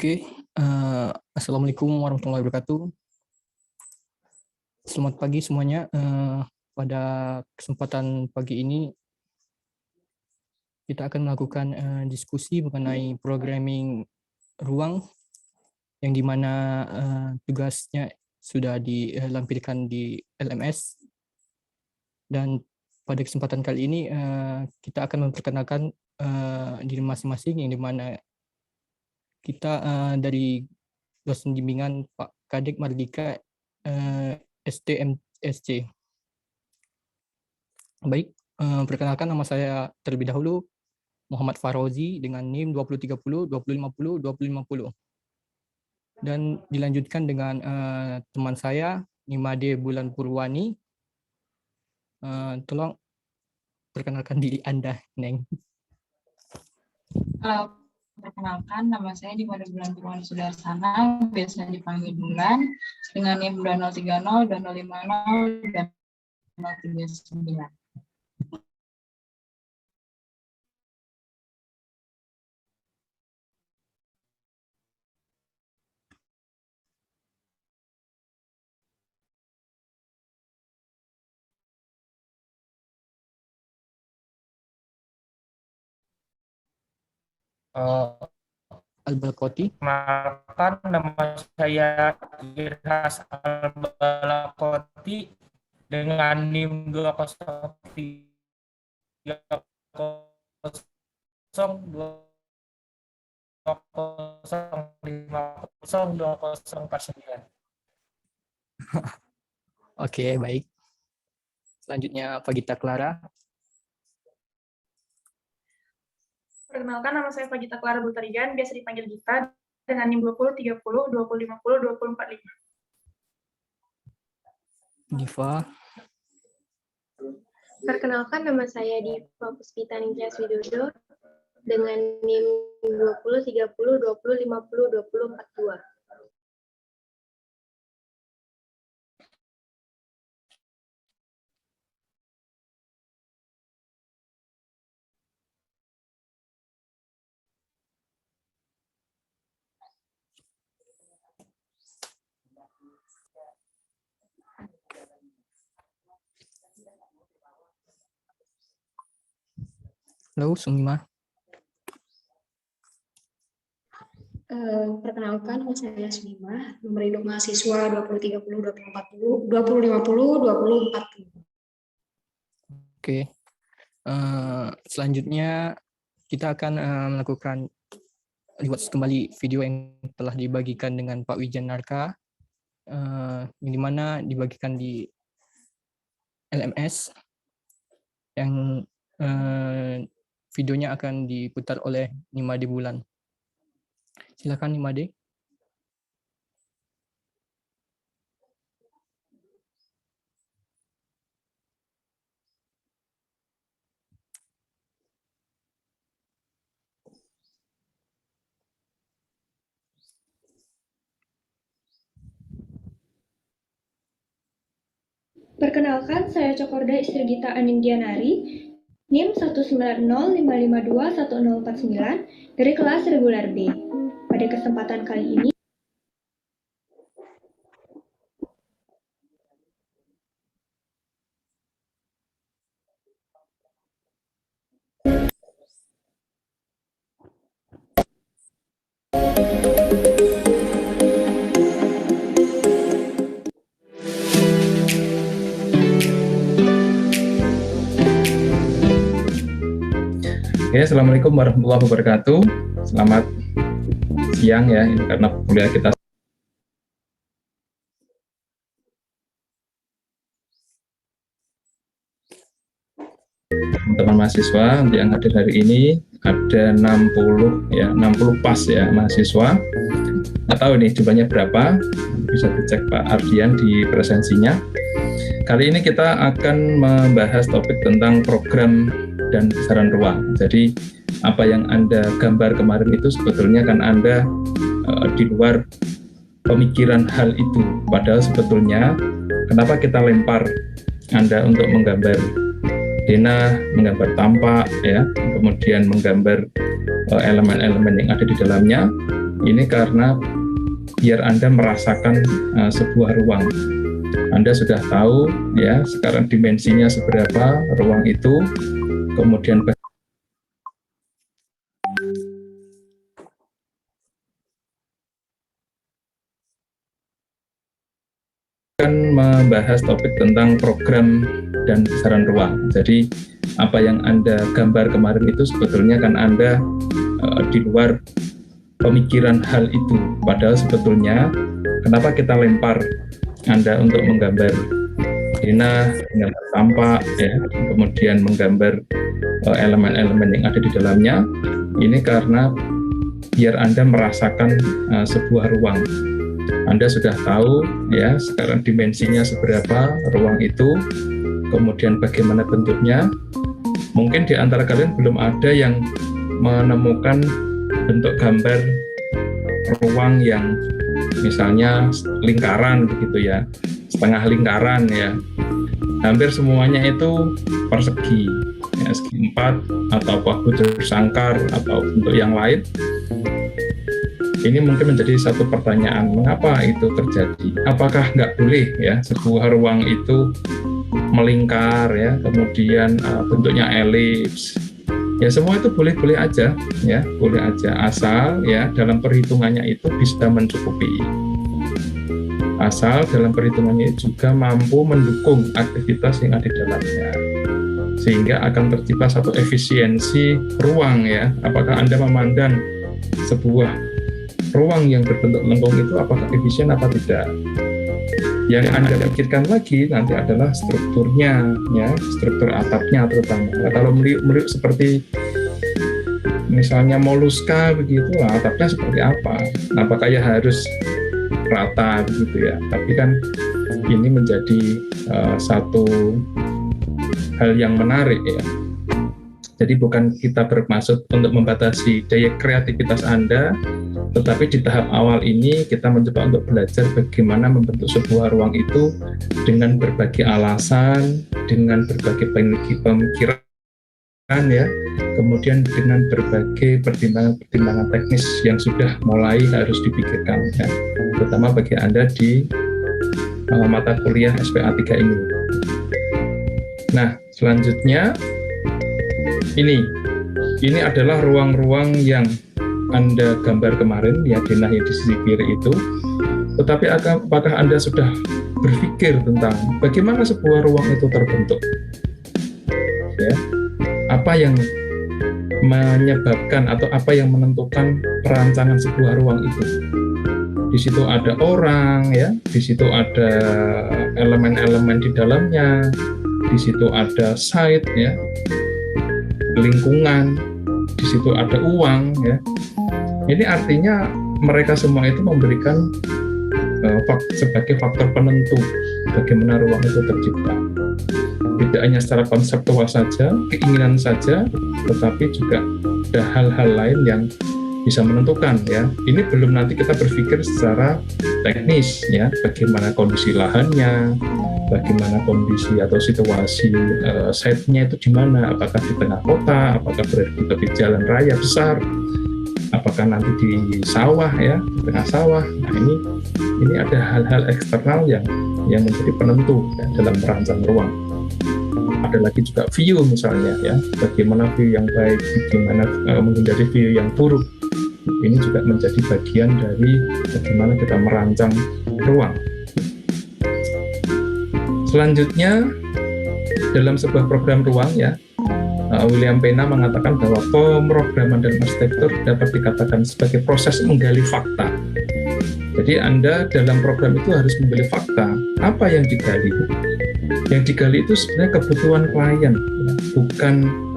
Oke, Assalamualaikum warahmatullahi wabarakatuh. Selamat pagi semuanya. Pada kesempatan pagi ini, kita akan melakukan diskusi mengenai programming ruang, yang dimana tugasnya sudah dilampirkan di LMS. Dan pada kesempatan kali ini, kita akan memperkenalkan diri masing-masing, yang dimana kita dari dosen bimbingan Pak Kadek Mardika STMSC. Baik, perkenalkan nama saya terlebih dahulu, Muhammad Farozi dengan NIM 2030, 2050, 2050. Dan dilanjutkan dengan teman saya, Nimade Bulan Purwani. Tolong perkenalkan diri Anda, Neng. Halo, perkenalkan nama saya Nimade Bulan Purwani Sudarsana, biasa dipanggil Bulan, dengan NIM 2030, 2050, dan 039. Al-Balqoti. Perkenalkan, nama saya Irhas Al-Balqoti dengan NIM 20302050204. Oke, baik. Selanjutnya Pagita Clara. Perkenalkan, nama saya Pagita Clara Butarigan, biasa dipanggil Gita, dengan NIM 2030, 2050, 2045. Diva. Perkenalkan, nama saya Diva Puspita Ningtyas Widodo, dengan NIM 2030, 2050, 2042. Halo, Sumima. Perkenalkan, saya Sumima, nomor induk mahasiswa 2030, 2040, 2050, 2040. Oke. Selanjutnya kita akan melakukan rewatch kembali video yang telah dibagikan dengan Pak Wijan Narka, yang dimana dibagikan di LMS, yang videonya akan diputar oleh Nimade Bulan. Silakan Nimade. Perkenalkan, saya Cokorda Istri Gita Anindyanari, NIM 19055211049 dari kelas reguler B. Pada kesempatan kali ini, Oke, Assalamualaikum warahmatullahi wabarakatuh. Selamat siang ya, ini karena kuliah kita. Teman-teman mahasiswa yang hadir hari ini ada 60 ya, 60 pas ya mahasiswa. Nggak tahu nih jumlahnya berapa, bisa dicek Pak Ardian di presensinya. Kali ini kita akan membahas topik tentang program dan besaran ruang. Jadi apa yang Anda gambar kemarin itu sebetulnya kan Anda di luar pemikiran hal itu. Padahal sebetulnya kenapa kita lempar Anda untuk menggambar denah, menggambar tampak, ya, kemudian menggambar elemen-elemen yang ada di dalamnya. Ini karena biar Anda merasakan sebuah ruang. Anda sudah tahu ya sekarang dimensinya seberapa ruang itu, kemudian akan membahas topik tentang program dan besaran ruang. Jadi apa yang Anda gambar kemarin itu sebetulnya kan Anda di luar pemikiran hal itu. Padahal sebetulnya kenapa kita lempar Anda untuk menggambar Dina, menggambar tampak, ya, kemudian menggambar elemen-elemen yang ada di dalamnya. Ini karena biar Anda merasakan sebuah ruang. Anda sudah tahu ya sekarang dimensinya seberapa ruang itu, kemudian bagaimana bentuknya. Mungkin di antara kalian belum ada yang menemukan bentuk gambar ruang yang misalnya lingkaran begitu ya, setengah lingkaran ya. Hampir semuanya itu persegi, ya, segi 4 atau bujur sangkar atau bentuk yang lain. Ini mungkin menjadi satu pertanyaan, mengapa itu terjadi? Apakah nggak boleh ya sebuah ruang itu melingkar ya, kemudian bentuknya elips? Ya semua itu boleh-boleh aja ya, boleh aja asal ya dalam perhitungannya itu bisa mencukupi. Asal dalam perhitungannya juga mampu mendukung aktivitas yang ada di dalamnya. Sehingga akan tercipta satu efisiensi ruang ya. Apakah Anda memandang sebuah ruang yang berbentuk lengkung itu apakah efisien apa tidak? Yang Anda pikirkan lagi nanti adalah strukturnya, ya, struktur atapnya terutama. Nah, kalau meliuk seperti misalnya moluska begitu, atapnya seperti apa? Apakah ya harus rata begitu ya? Tapi kan ini menjadi satu hal yang menarik ya. Jadi bukan kita bermaksud untuk membatasi daya kreativitas Anda, tetapi di tahap awal ini kita mencoba untuk belajar bagaimana membentuk sebuah ruang itu dengan berbagai alasan, dengan berbagai pemikiran ya, kemudian dengan berbagai pertimbangan teknis yang sudah mulai harus dipikirkan ya, terutama bagi Anda di mata kuliah SPA 3 ini. Nah, selanjutnya ini adalah ruang-ruang yang Anda gambar kemarin ya, di nahi di sisi kiri itu. Tetapi apakah Anda sudah berpikir tentang bagaimana sebuah ruang itu terbentuk? Ya, apa yang menyebabkan atau apa yang menentukan perancangan sebuah ruang itu? Di situ ada orang ya, di situ ada elemen-elemen di dalamnya, di situ ada site ya, lingkungan, di situ ada uang ya. Ini artinya mereka semua itu memberikan sebagai faktor penentu bagaimana ruang itu tercipta. Tidak hanya secara konseptual saja, keinginan saja, tetapi juga ada hal-hal lain yang bisa menentukan ya. Ini belum nanti kita berpikir secara teknis ya, bagaimana kondisi lahannya, bagaimana kondisi atau situasi site-nya itu di mana, apakah di tengah kota, apakah berada di tepi jalan raya besar, apakah nanti di sawah ya, di tengah sawah. Nah ini ada hal-hal eksternal yang menjadi penentu ya, dalam merancang ruang. Ada lagi juga view misalnya ya, bagaimana view yang baik, bagaimana menghindari view yang buruk. Ini juga menjadi bagian dari bagaimana kita merancang ruang. Selanjutnya dalam sebuah program ruang ya, William Pena mengatakan bahwa pemrograman dan arsitektur dapat dikatakan sebagai proses menggali fakta. Jadi Anda dalam program itu harus menggali fakta. Apa yang digali? Yang digali itu sebenarnya kebutuhan klien, ya. Bukan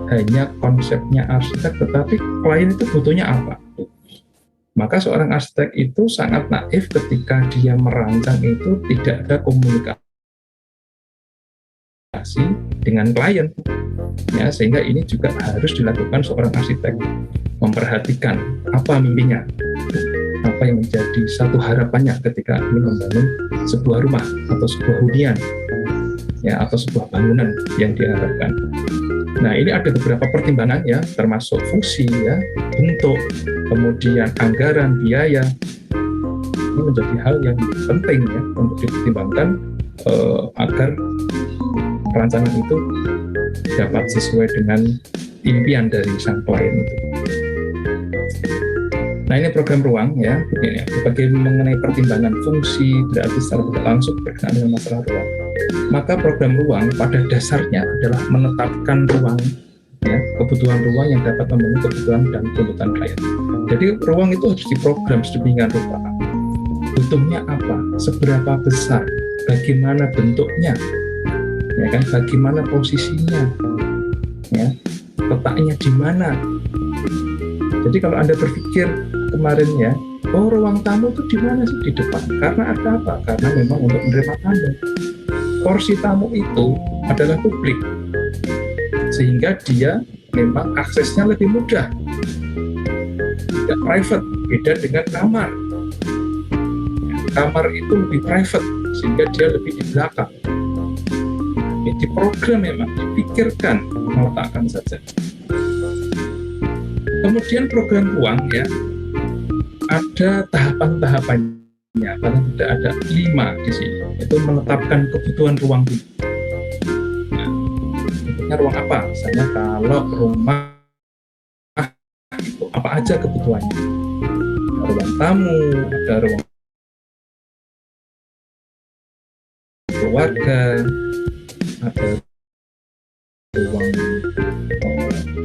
hanya konsepnya arsitek, tetapi klien itu butuhnya apa. Maka seorang arsitek itu sangat naif ketika dia merancang itu tidak ada komunikasi dengan klien ya, sehingga ini juga harus dilakukan seorang arsitek, memperhatikan apa mimpinya, apa yang menjadi satu harapannya ketika ingin membangun sebuah rumah atau sebuah hunian ya, atau sebuah bangunan yang diharapkan. Nah, ini ada beberapa pertimbangan ya, termasuk fungsi ya, bentuk, kemudian anggaran, biaya. Ini menjadi hal yang penting ya untuk dipertimbangkan agar perancangan itu dapat sesuai dengan impian dari sang klien itu. Nah, ini program ruang ya. Ini sebagai mengenai pertimbangan fungsi berarti secara tidak langsung berkenaan dengan masalah ruang. Maka program ruang pada dasarnya adalah menetapkan ruang ya, kebutuhan ruang yang dapat memenuhi kebutuhan dan tuntutan klien. Jadi ruang itu harus diprogram sedemikian rupa. Butuhnya apa? Seberapa besar? Bagaimana bentuknya? Ya kan? Bagaimana posisinya? Ya, letaknya di mana? Jadi kalau Anda berpikir kemarin ya, oh ruang tamu itu di mana sih? Di depan. Karena ada apa? Karena memang untuk menerima tamu. Porsi tamu itu adalah publik, sehingga dia memang aksesnya lebih mudah, tidak private, beda dengan kamar. Kamar itu lebih private, sehingga dia lebih di belakang. Di program memang dipikirkan meletakkan saja. Kemudian program ruang ya, ada tahapan-tahapannya, paling tidak ada 5 di sini. Itu menetapkan kebutuhan ruang dulu. Nah, bentuknya ruang apa? Misalnya kalau rumah itu apa aja kebutuhannya? Ada ruang tamu, ada ruang keluarga, ada ruang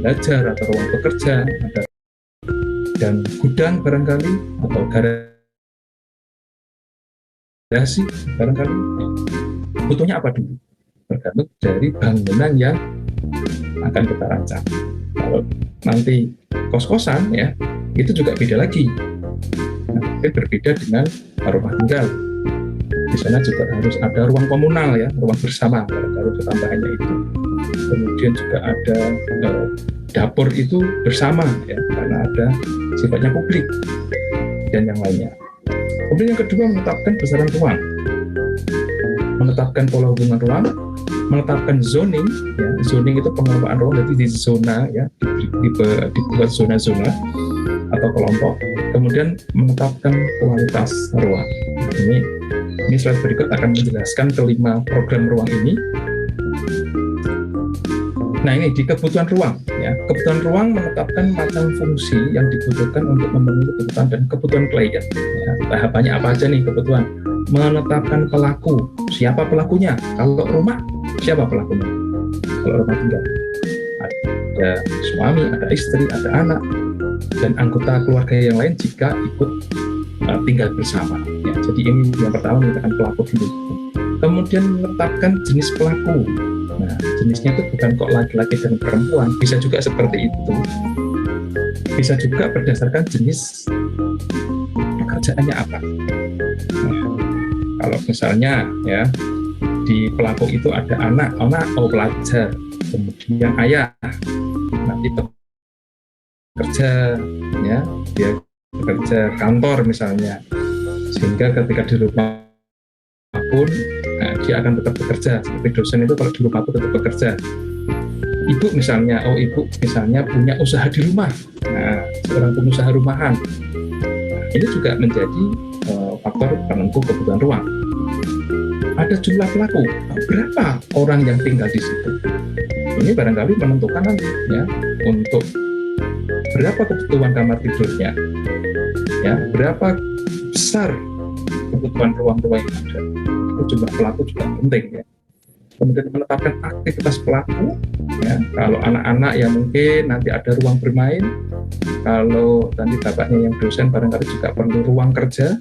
belajar atau ruang bekerja, ada dan gudang barangkali atau garasi barangkali. Butuhnya apa dulu? Tergantung dari bangunan yang akan kita rancang. Kalau nanti kos-kosan ya, itu juga beda lagi. Nah, berbeda dengan rumah tinggal. Di sana juga harus ada ruang komunal ya, ruang bersama kalau ketambahannya itu. Kemudian juga ada dapur itu bersama ya, karena ada sifatnya publik dan yang lainnya. Kemudian yang kedua, menetapkan besaran ruang, menetapkan pola hubungan ruang, menetapkan zoning ya. Zoning itu pengelompokan ruang, jadi di zona ya, dibuat zona-zona atau kelompok. Kemudian menetapkan kualitas ruang. Nah, ini slide berikut akan menjelaskan kelima program ruang ini. Nah, ini di kebutuhan ruang ya. Kebutuhan ruang menetapkan macam fungsi yang dibutuhkan untuk memenuhi kebutuhan dan kebutuhan klien ya. Tahapannya apa aja nih kebutuhan? Menetapkan pelaku, siapa pelakunya? Kalau rumah, siapa pelakunya? Kalau rumah tinggal, ada suami, ada istri, ada anak, dan anggota keluarga yang lain jika ikut tinggal bersama ya. Jadi ini yang pertama, menetapkan pelaku dulu. Kemudian menetapkan jenis pelaku. Nah, jenisnya itu bukan kok laki-laki dan perempuan, bisa juga seperti itu. Bisa juga berdasarkan jenis pekerjaannya apa. Nah, kalau misalnya ya di pelaku itu ada anak pelajar, kemudian ayah, nanti bekerja ya, dia bekerja kantor misalnya, sehingga ketika di rumah pun nah, dia akan tetap bekerja. Seperti dosen itu kalau di rumah itu tetap bekerja. Ibu misalnya, ibu misalnya punya usaha di rumah, nah seorang pengusaha rumahan. Nah, ini juga menjadi faktor penentu kebutuhan ruang. Ada jumlah pelaku, berapa orang yang tinggal di situ? Ini barangkali menentukan nanti ya, untuk berapa kebutuhan kamar tidurnya, ya berapa besar kebutuhan ruang-ruang yang ada. Itu jumlah pelaku juga penting ya. Kemudian menetapkan aktivitas pelaku ya. Kalau anak-anak ya mungkin nanti ada ruang bermain. Kalau nanti bapaknya yang dosen barangkali juga perlu ruang kerja.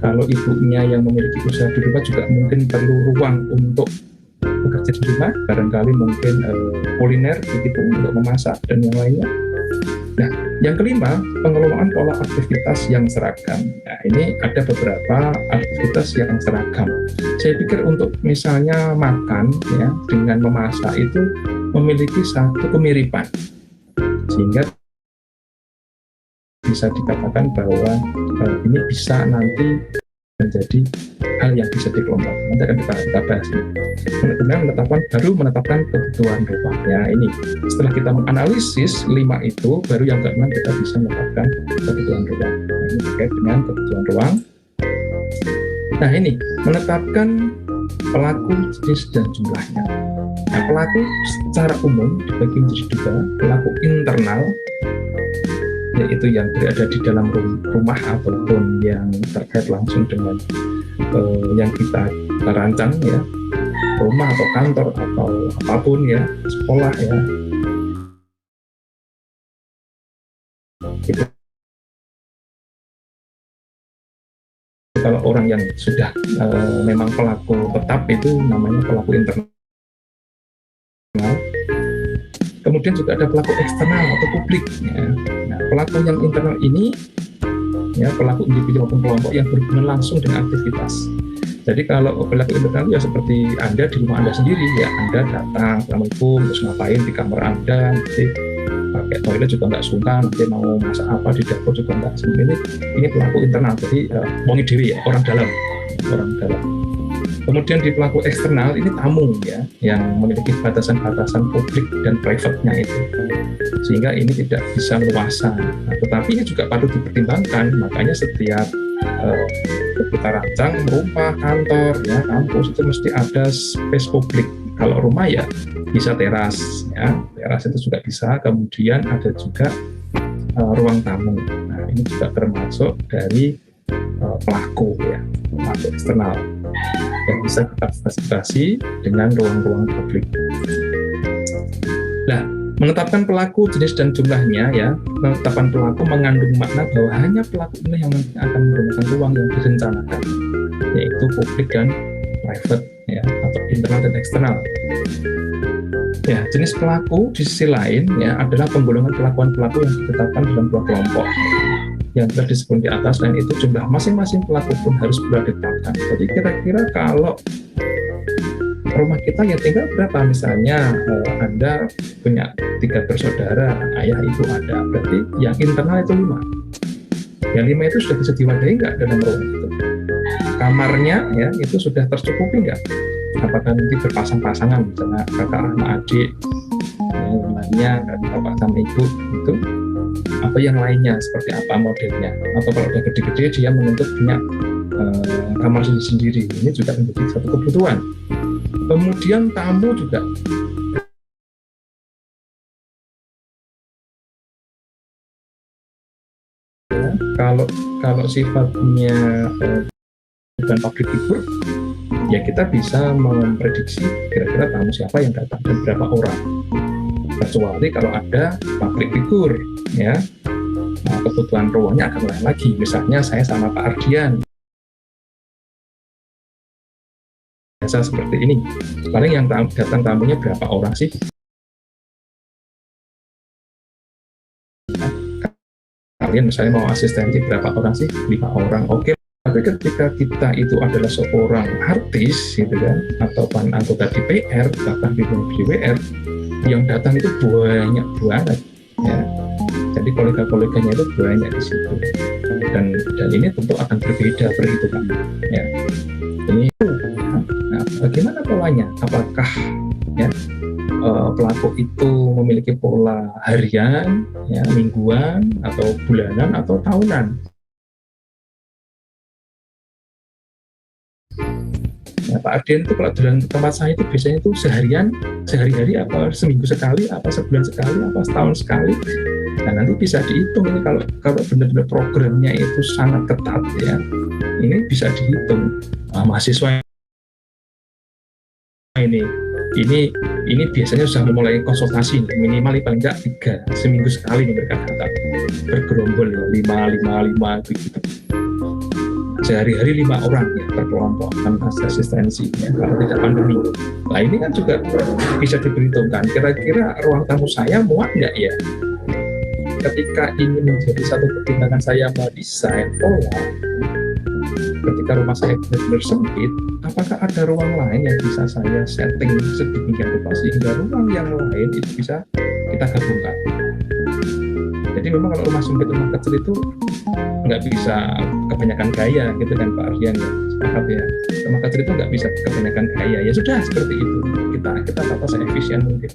Kalau ibunya yang memiliki usaha di rumah juga mungkin perlu ruang untuk bekerja di rumah, barangkali mungkin kuliner begitu untuk memasak dan yang lainnya. Nah, yang kelima, pengelolaan pola aktivitas yang seragam. Nah, ini ada beberapa aktivitas yang seragam. Saya pikir untuk misalnya makan ya dengan memasak itu memiliki satu kemiripan, sehingga bisa dikatakan bahwa ini bisa nanti menjadi hal yang bisa dikelompokkan. Nanti akan kita bahas ini. Kemudian menetapkan kebutuhan ruang. Ya, ini setelah kita menganalisis 5 itu, baru yang ke-6 kita bisa menetapkan kebutuhan ruang. Nah, ini terkait dengan kebutuhan ruang. Nah, ini menetapkan pelaku, jenis, dan jumlahnya. Nah, pelaku secara umum dibagi menjadi 2, pelaku internal, yaitu yang berada di dalam rumah ataupun yang terkait langsung dengan yang kita rancang, ya, rumah atau kantor atau apapun, ya, sekolah, ya, itu kalau orang yang sudah memang pelaku tetap itu namanya pelaku internal. Kemudian juga ada pelaku eksternal atau publik, ya. Nah, pelaku yang internal ini, ya, pelaku individu maupun kelompok yang berhubungan langsung dengan aktivitas. Jadi kalau pelaku internal ya seperti Anda di rumah Anda sendiri, ya, Anda datang, assalamualaikum, terus ngapain di kamar Anda, nanti pakai toilet juga nggak sungkan, nanti mau masak apa di dapur juga nggak sungkan. Ini pelaku internal, jadi wongi dewi, ya, orang dalam. Kemudian di pelaku eksternal ini tamu, ya, yang memiliki batasan-batasan publik dan private-nya itu, sehingga ini tidak bisa luasan. Nah, tetapi ini juga patut dipertimbangkan. Makanya setiap kita rancang rumah, kantor, ya, kampus itu mesti ada space publik. Kalau rumah ya bisa teras, ya, teras itu juga bisa. Kemudian ada juga ruang tamu. Nah, ini juga termasuk dari pelaku, ya, pelaku eksternal yang bisa kita fasilitasi dengan ruang-ruang publik. Nah, menetapkan pelaku, jenis, dan jumlahnya, ya, penetapan pelaku mengandung makna bahwa hanya pelaku ini yang akan menggunakan ruang yang direncanakan, yaitu publik dan private, ya, atau internal dan eksternal. Ya, jenis pelaku di sisi lain, ya, adalah penggolongan pelaku yang ditetapkan dalam dua kelompok yang telah disebut di atas, dan itu jumlah masing-masing pelaku pun harus pula ditetapkan. Jadi kira-kira kalau rumah kita ya tinggal berapa, misalnya Anda punya 3 bersaudara, ayah ibu ada, berarti yang internal itu 5. Yang 5 itu sudah bisa diwadahi nggak dalam rumah itu? Kamarnya, ya, itu sudah tercukupi nggak? Apakah nanti berpasang-pasangan, misalnya kakak sama adik, yang lainnya bapak sama ibu, itu apa yang lainnya seperti apa modelnya, atau kalau udah gede-gede dia menuntut punya kamar sendiri, ini juga menjadi satu kebutuhan. Kemudian tamu juga ya, kalau sifatnya bukan public figure, ya kita bisa memprediksi kira-kira tamu siapa yang datang dan berapa orang. Kecuali kalau ada public figure, ya, nah, kebutuhan ruangnya akan lain lagi. Misalnya saya sama Pak Ardian, biasa seperti ini, paling yang datang tamunya berapa orang sih? Nah, kalian misalnya mau asistensi berapa orang sih? 5 orang, oke. Tapi ketika kita itu adalah seorang artis, gitu kan, atau anggota DPR, bahkan di DPR, yang datang itu banyak banget, ya. Jadi kolega-koleganya itu banyak di situ, dan ini tentu akan berbeda perhitungannya, ya. Ini, nah, bagaimana polanya? Apakah, ya, pelaku itu memiliki pola harian, ya, mingguan, atau bulanan, atau tahunan? Nah, Pak Ardian itu kalau dalam tempat saya itu biasanya itu sehari-hari, apa seminggu sekali, apa sebulan sekali, apa setahun sekali. Nah, nanti bisa dihitung ini kalau benar-benar programnya itu sangat ketat, ya, ini bisa dihitung. Nah, mahasiswa ini biasanya sudah memulai konsultasi minimal paling enggak 3 seminggu sekali nih mereka datang bergerombol, ya, 5 begitu. Sehari-hari 5 orang, ya, per kelompok kan asistensi, ya, kalau tidak pandemi. Nah, ini kan juga bisa diperhitungkan. Kira-kira ruang tamu saya muat nggak, ya? Ketika ini menjadi satu pertimbangan saya mendesain pola, ketika rumah saya benar-benar sempit, apakah ada ruang lain yang bisa saya setting sedemikian rupa sehingga ruang yang lain itu bisa kita gabungkan. Jadi memang kalau rumah sempit, rumah kecil itu nggak bisa kebanyakan gaya gitu kan Pak Ardian ya, sepakat ya. Rumah kecil itu nggak bisa kebanyakan gaya, ya sudah seperti itu, kita tata seefisien mungkin.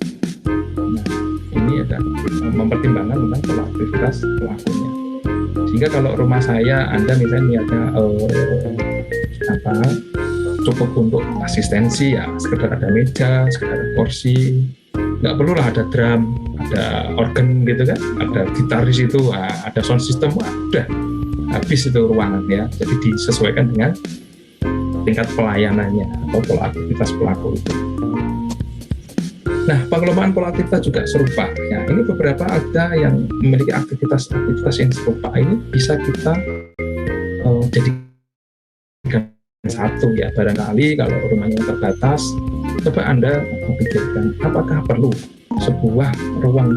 Nah, ini ada mempertimbangkan tentang pola aktivitas pelakunya. Sehingga kalau rumah saya Anda misalnya niatnya cukup untuk asistensi ya, sekedar ada meja, sekedar kursi, nggak perlu lah ada drum, ada organ gitu kan, ada gitar di situ, ada sound system, udah habis itu ruangan ya. Jadi disesuaikan dengan tingkat pelayanannya atau pola aktivitas pelaku itu. Nah, pengelolaan pola aktivitas juga serupa. Ya, ini beberapa ada yang memiliki aktivitas yang serupa. Ini bisa kita jadikan satu ya. Barangkali kalau rumahnya terbatas, coba Anda memikirkan apakah perlu sebuah ruang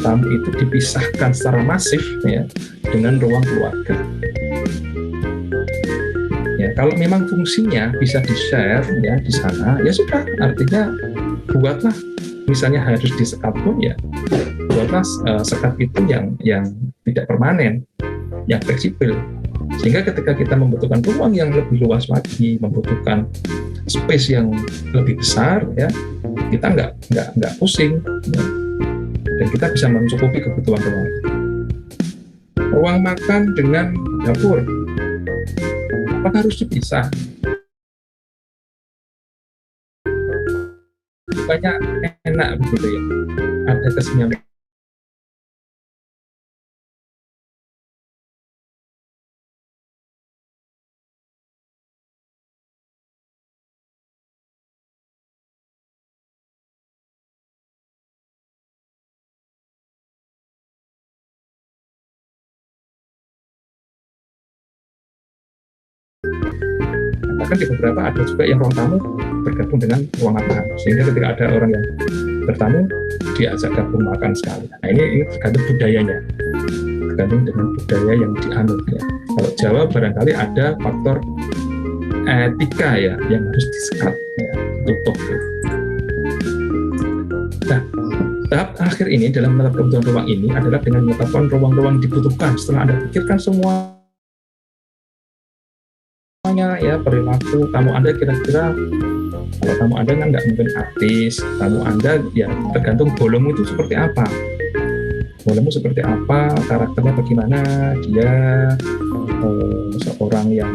tamu itu dipisahkan secara masif ya dengan ruang keluarga. Ya, kalau memang fungsinya bisa di-share ya di sana, ya sudah, artinya buatlah, misalnya harus disekat pun ya buatlah sekat itu yang tidak permanen, yang fleksibel, sehingga ketika kita membutuhkan ruang yang lebih luas lagi, membutuhkan space yang lebih besar ya, kita nggak pusing ya. Dan kita bisa mencukupi kebutuhan ruang. Ruang makan dengan dapur, apakah harus dipisah? Bukannya enak begitu ya, ada kesenyaman. Bahkan di beberapa ada juga yang ruang tamu bergabung dengan ruang makan, sehingga ketika ada orang yang bertamu diajak gabung makan sekali. Nah ini tergantung budayanya, tergantung dengan budaya yang dianut ya. Kalau Jawa barangkali ada faktor etika ya yang harus disekat ya, tutup ya. Nah, tahap akhir ini dalam menetapkan kebutuhan ruang ini adalah dengan menetapkan ruang-ruang dibutuhkan. Setelah Anda pikirkan semua ya, perilaku tamu Anda, kira-kira kalau tamu Anda kan nggak mungkin artis, tamu Anda ya tergantung bolongmu itu seperti apa, bolongmu seperti apa, karakternya bagaimana, dia seorang yang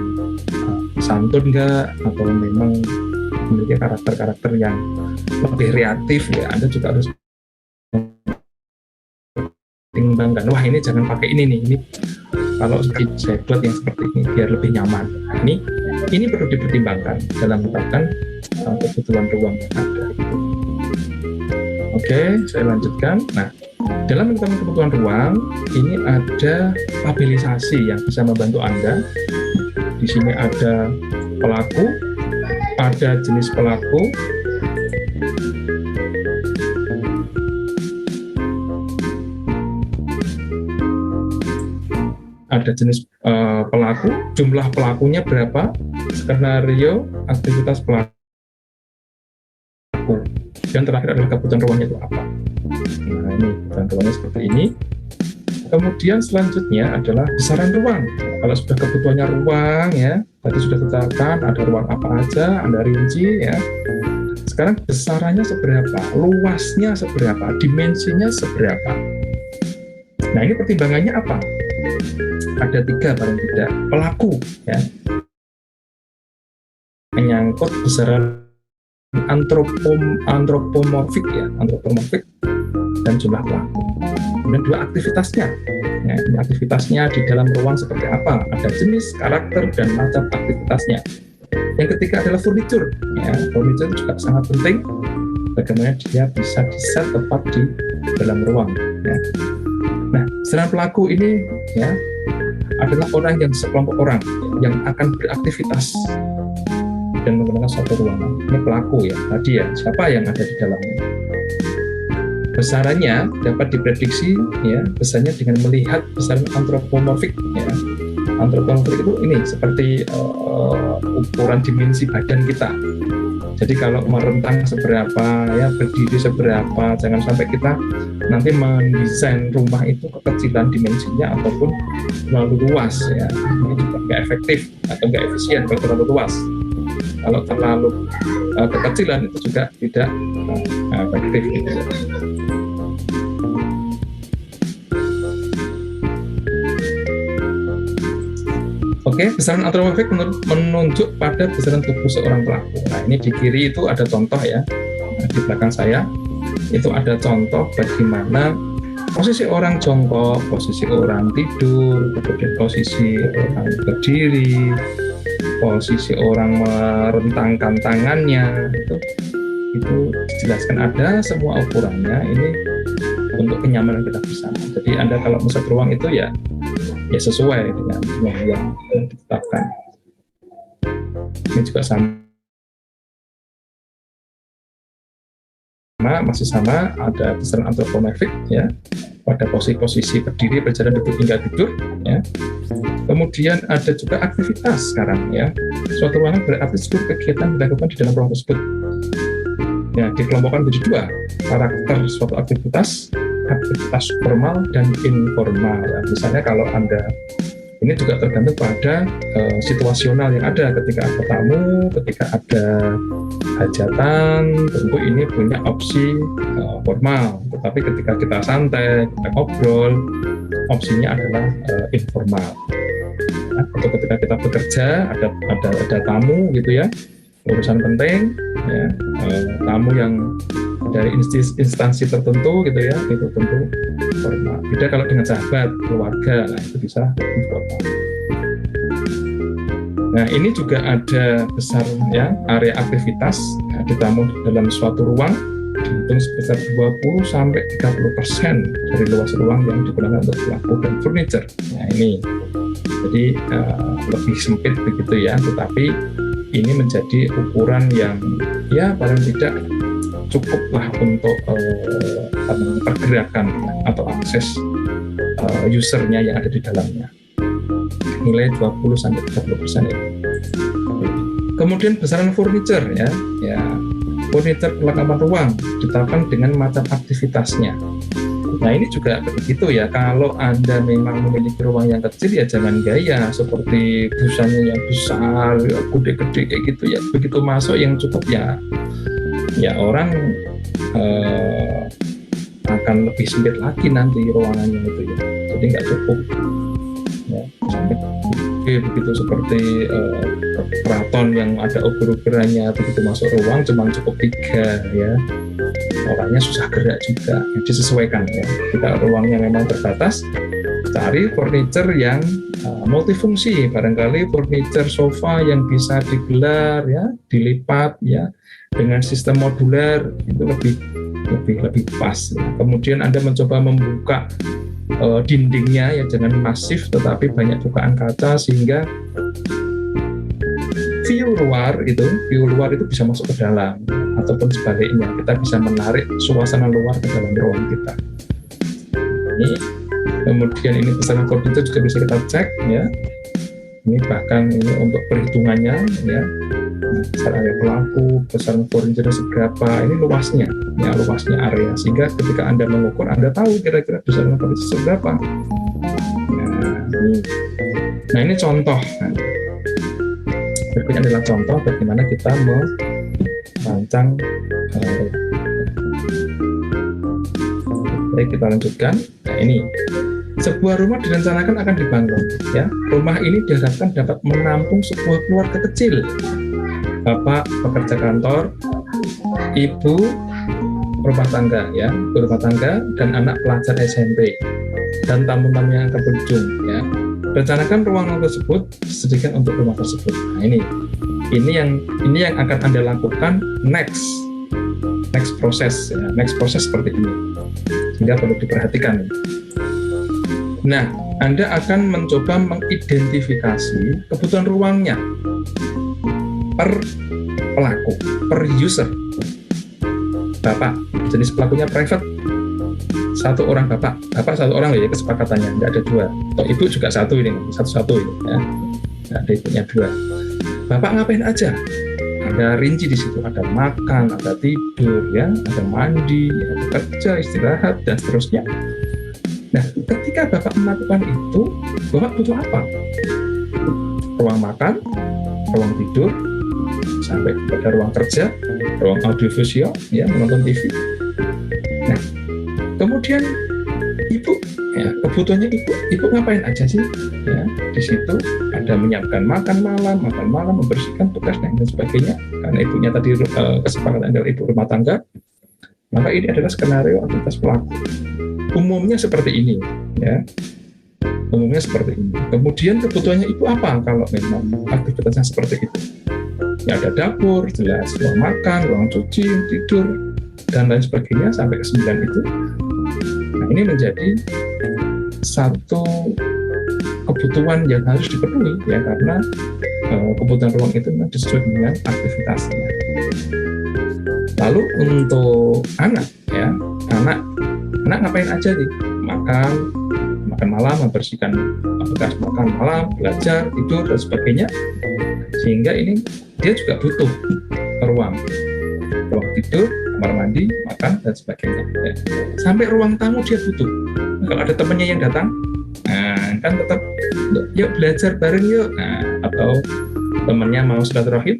santun nggak, atau memang memiliki karakter-karakter yang lebih kreatif ya. Anda juga harus pertimbangkan, wah ini jangan pakai ini nih, ini kalau saya buat yang seperti ini biar lebih nyaman. Nah, ini perlu dipertimbangkan dalam menetapkan kebutuhan ruang yang ada. Oke, saya lanjutkan. Nah, dalam menetapkan kebutuhan ruang ini ada stabilisasi yang bisa membantu Anda. Di sini ada pelaku, ada jenis pelaku, ada jenis pelaku, jumlah pelakunya berapa, skenario aktivitas pelaku, dan terakhir adalah kebutuhan ruangnya itu apa. Nah ini kebutuhan ruangnya seperti ini. Kemudian selanjutnya adalah besaran ruang. Kalau sudah kebutuhannya ruang ya, tadi sudah ditetapkan ada ruang apa aja, Anda rinci ya. Sekarang besarannya seberapa, luasnya seberapa, dimensinya seberapa. Nah ini pertimbangannya apa? Ada 3 paling tidak. Pelaku ya, menyangkut besaran antropomorfik ya, antropomorfik dan jumlah pelaku. Kemudian 2 aktivitasnya ya, ini aktivitasnya di dalam ruang seperti apa, ada jenis, karakter, dan macam aktivitasnya. Yang ketiga adalah furniture ya, furniture juga sangat penting, bagaimana dia bisa diset tepat di dalam ruang ya. Nah, besaran pelaku ini ya adalah orang yang sekelompok orang yang akan beraktivitas dan menggunakan suatu ruangan. Ini pelaku ya, tadi ya, siapa yang ada di dalamnya. Besarannya dapat diprediksi ya, besarnya dengan melihat besaran antropomorfik ya. Antropomorfik itu ini seperti ukuran dimensi badan kita. Jadi kalau merentang seberapa, ya berdiri seberapa, jangan sampai kita nanti mendesain rumah itu kekecilan dimensinya ataupun terlalu luas ya. Ini juga nggak efektif atau nggak efisien kalau terlalu luas. Kalau terlalu kekecilan itu juga tidak efektif gitu. Oke, besaran antromorfik menunjuk pada besaran tubuh seorang pelaku. Nah, ini di kiri itu ada contoh ya, di belakang saya itu ada contoh bagaimana posisi orang jongkok, posisi orang tidur, kemudian posisi orang berdiri, posisi orang merentangkan tangannya, itu dijelaskan, ada semua ukurannya ini untuk kenyamanan kita bersama. Jadi Anda kalau masuk ruang itu ya sesuai dengan yang ditetapkan. Ini juga masih sama, ada besaran antromorfik ya pada posisi berdiri, berjalan, duduk hingga tidur ya. Kemudian ada juga aktivitas sekarang ya. Suatu ruangan berarti seluruh kegiatan dilakukan di dalam ruang tersebut. Ya, dikelompokkan menjadi dua, karakter suatu aktivitas formal dan informal. Ya, misalnya kalau Anda, ini juga tergantung pada situasional yang ada, ketika ada tamu, ketika ada hajatan, tentu ini punya opsi formal. Tetapi ketika kita santai, kita ngobrol, opsinya adalah informal. Ya, atau ketika kita bekerja, ada tamu gitu ya, urusan penting, ya, tamu yang dari instansi tertentu gitu ya, itu tentu formal. Beda kalau dengan sahabat, keluarga, nah itu bisa informal. Nah, ini juga ada besar ya area aktivitas ya, ditamu dalam suatu ruang dihitung sebesar 20 sampai 30% dari luas ruang yang digunakan untuk pelaku dan furniture. Nah, ini jadi lebih sempit begitu ya, tetapi ini menjadi ukuran yang ya paling tidak cukuplah untuk pergerakan atau akses usernya yang ada di dalamnya. Nilai 20-30% ini. Kemudian besaran furniture ya furniture perlengkapan ruang ditetapkan dengan macam aktivitasnya. Nah, ini juga begitu ya, kalau Anda memang memiliki ruang yang kecil ya jangan gaya seperti busanya yang besar, gede-gede kayak gitu ya. Begitu masuk yang cukup ya orang akan lebih sempit lagi nanti ruangannya itu ya. Jadi nggak cukup ya, sampai begitu seperti keraton yang ada uber-uberannya, begitu masuk ruang cuma cukup 3 ya, orangnya susah gerak juga. Disesuaikan ya, kita ruangnya memang terbatas, cari furniture yang multifungsi, barangkali furniture sofa yang bisa digelar ya, dilipat ya, dengan sistem modular itu lebih pas ya. Kemudian Anda mencoba membuka dindingnya ya, jangan masif tetapi banyak bukaan kaca sehingga view luar itu bisa masuk ke dalam, ataupun sebaliknya kita bisa menarik suasana luar ke dalam ruang kita. Ini kemudian ini besaran furniture juga bisa kita cek ya. Ini bahkan ini untuk perhitungannya ya, besar area pelaku, besaran furniture seberapa, ini luasnya area, sehingga ketika Anda mengukur Anda tahu kira-kira besaran furniture seberapa. Nah ini contoh. Berikutnya adalah contoh bagaimana kita merancang. Baik, kita lanjutkan. Nah ini sebuah rumah direncanakan akan dibangun ya. Rumah ini diharapkan dapat menampung sebuah keluarga kecil, bapak pekerja kantor, ibu rumah tangga ya, dan anak pelajar SMP dan tamu-tamu yang akan berkunjung ya. Rencanakan ruangan tersebut disediakan untuk rumah tersebut. Nah ini yang akan Anda lakukan next proses ya. Next proses seperti ini, sehingga perlu diperhatikan. Nah, Anda akan mencoba mengidentifikasi kebutuhan ruangnya per pelaku, per user. Bapak, jenis pelakunya private, satu orang bapak satu orang ya, kesepakatannya, nggak ada 2. Atau ibu juga satu ini ya, nggak ada ibunya 2. Bapak ngapain aja? Ada rinci di situ, ada makan, ada tidur, ya, ada mandi, ya, bekerja, istirahat, dan seterusnya. Nah, ketika Bapak melakukan itu, Bapak butuh apa? Ruang makan, ruang tidur, sampai pada ruang kerja, ruang audiovisual, ya, menonton TV. Nah, kemudian ibu, ya, kebutuhannya ibu ngapain aja sih? Ya, di situ ada menyiapkan makan malam, membersihkan bekas dan sebagainya. Karena ibunya tadi kesepakatan dari ibu rumah tangga, maka ini adalah skenario aktivitas pelaku. Umumnya seperti ini, ya. Umumnya seperti ini. Kemudian kebutuhannya ibu apa kalau memang aktivitasnya seperti itu? Ya, ada dapur, jelas, ruang makan, ruang cuci, tidur, dan lain sebagainya sampai ke 9 itu. Nah, ini menjadi satu kebutuhan yang harus dipenuhi, ya, karena kebutuhan ruang itu memang disesuaikan dengan aktivitasnya. Lalu untuk anak, ya, anak ngapain aja nih? Makan malam, membersihkan bekas makan malam, belajar, tidur, dan sebagainya. Sehingga ini dia juga butuh ruang tidur, kamar mandi, makan, dan sebagainya. Ya. Sampai ruang tamu dia butuh. Kalau ada temannya yang datang, nah, kan tetap, yuk belajar bareng yuk. Nah, atau temannya mau silaturahim,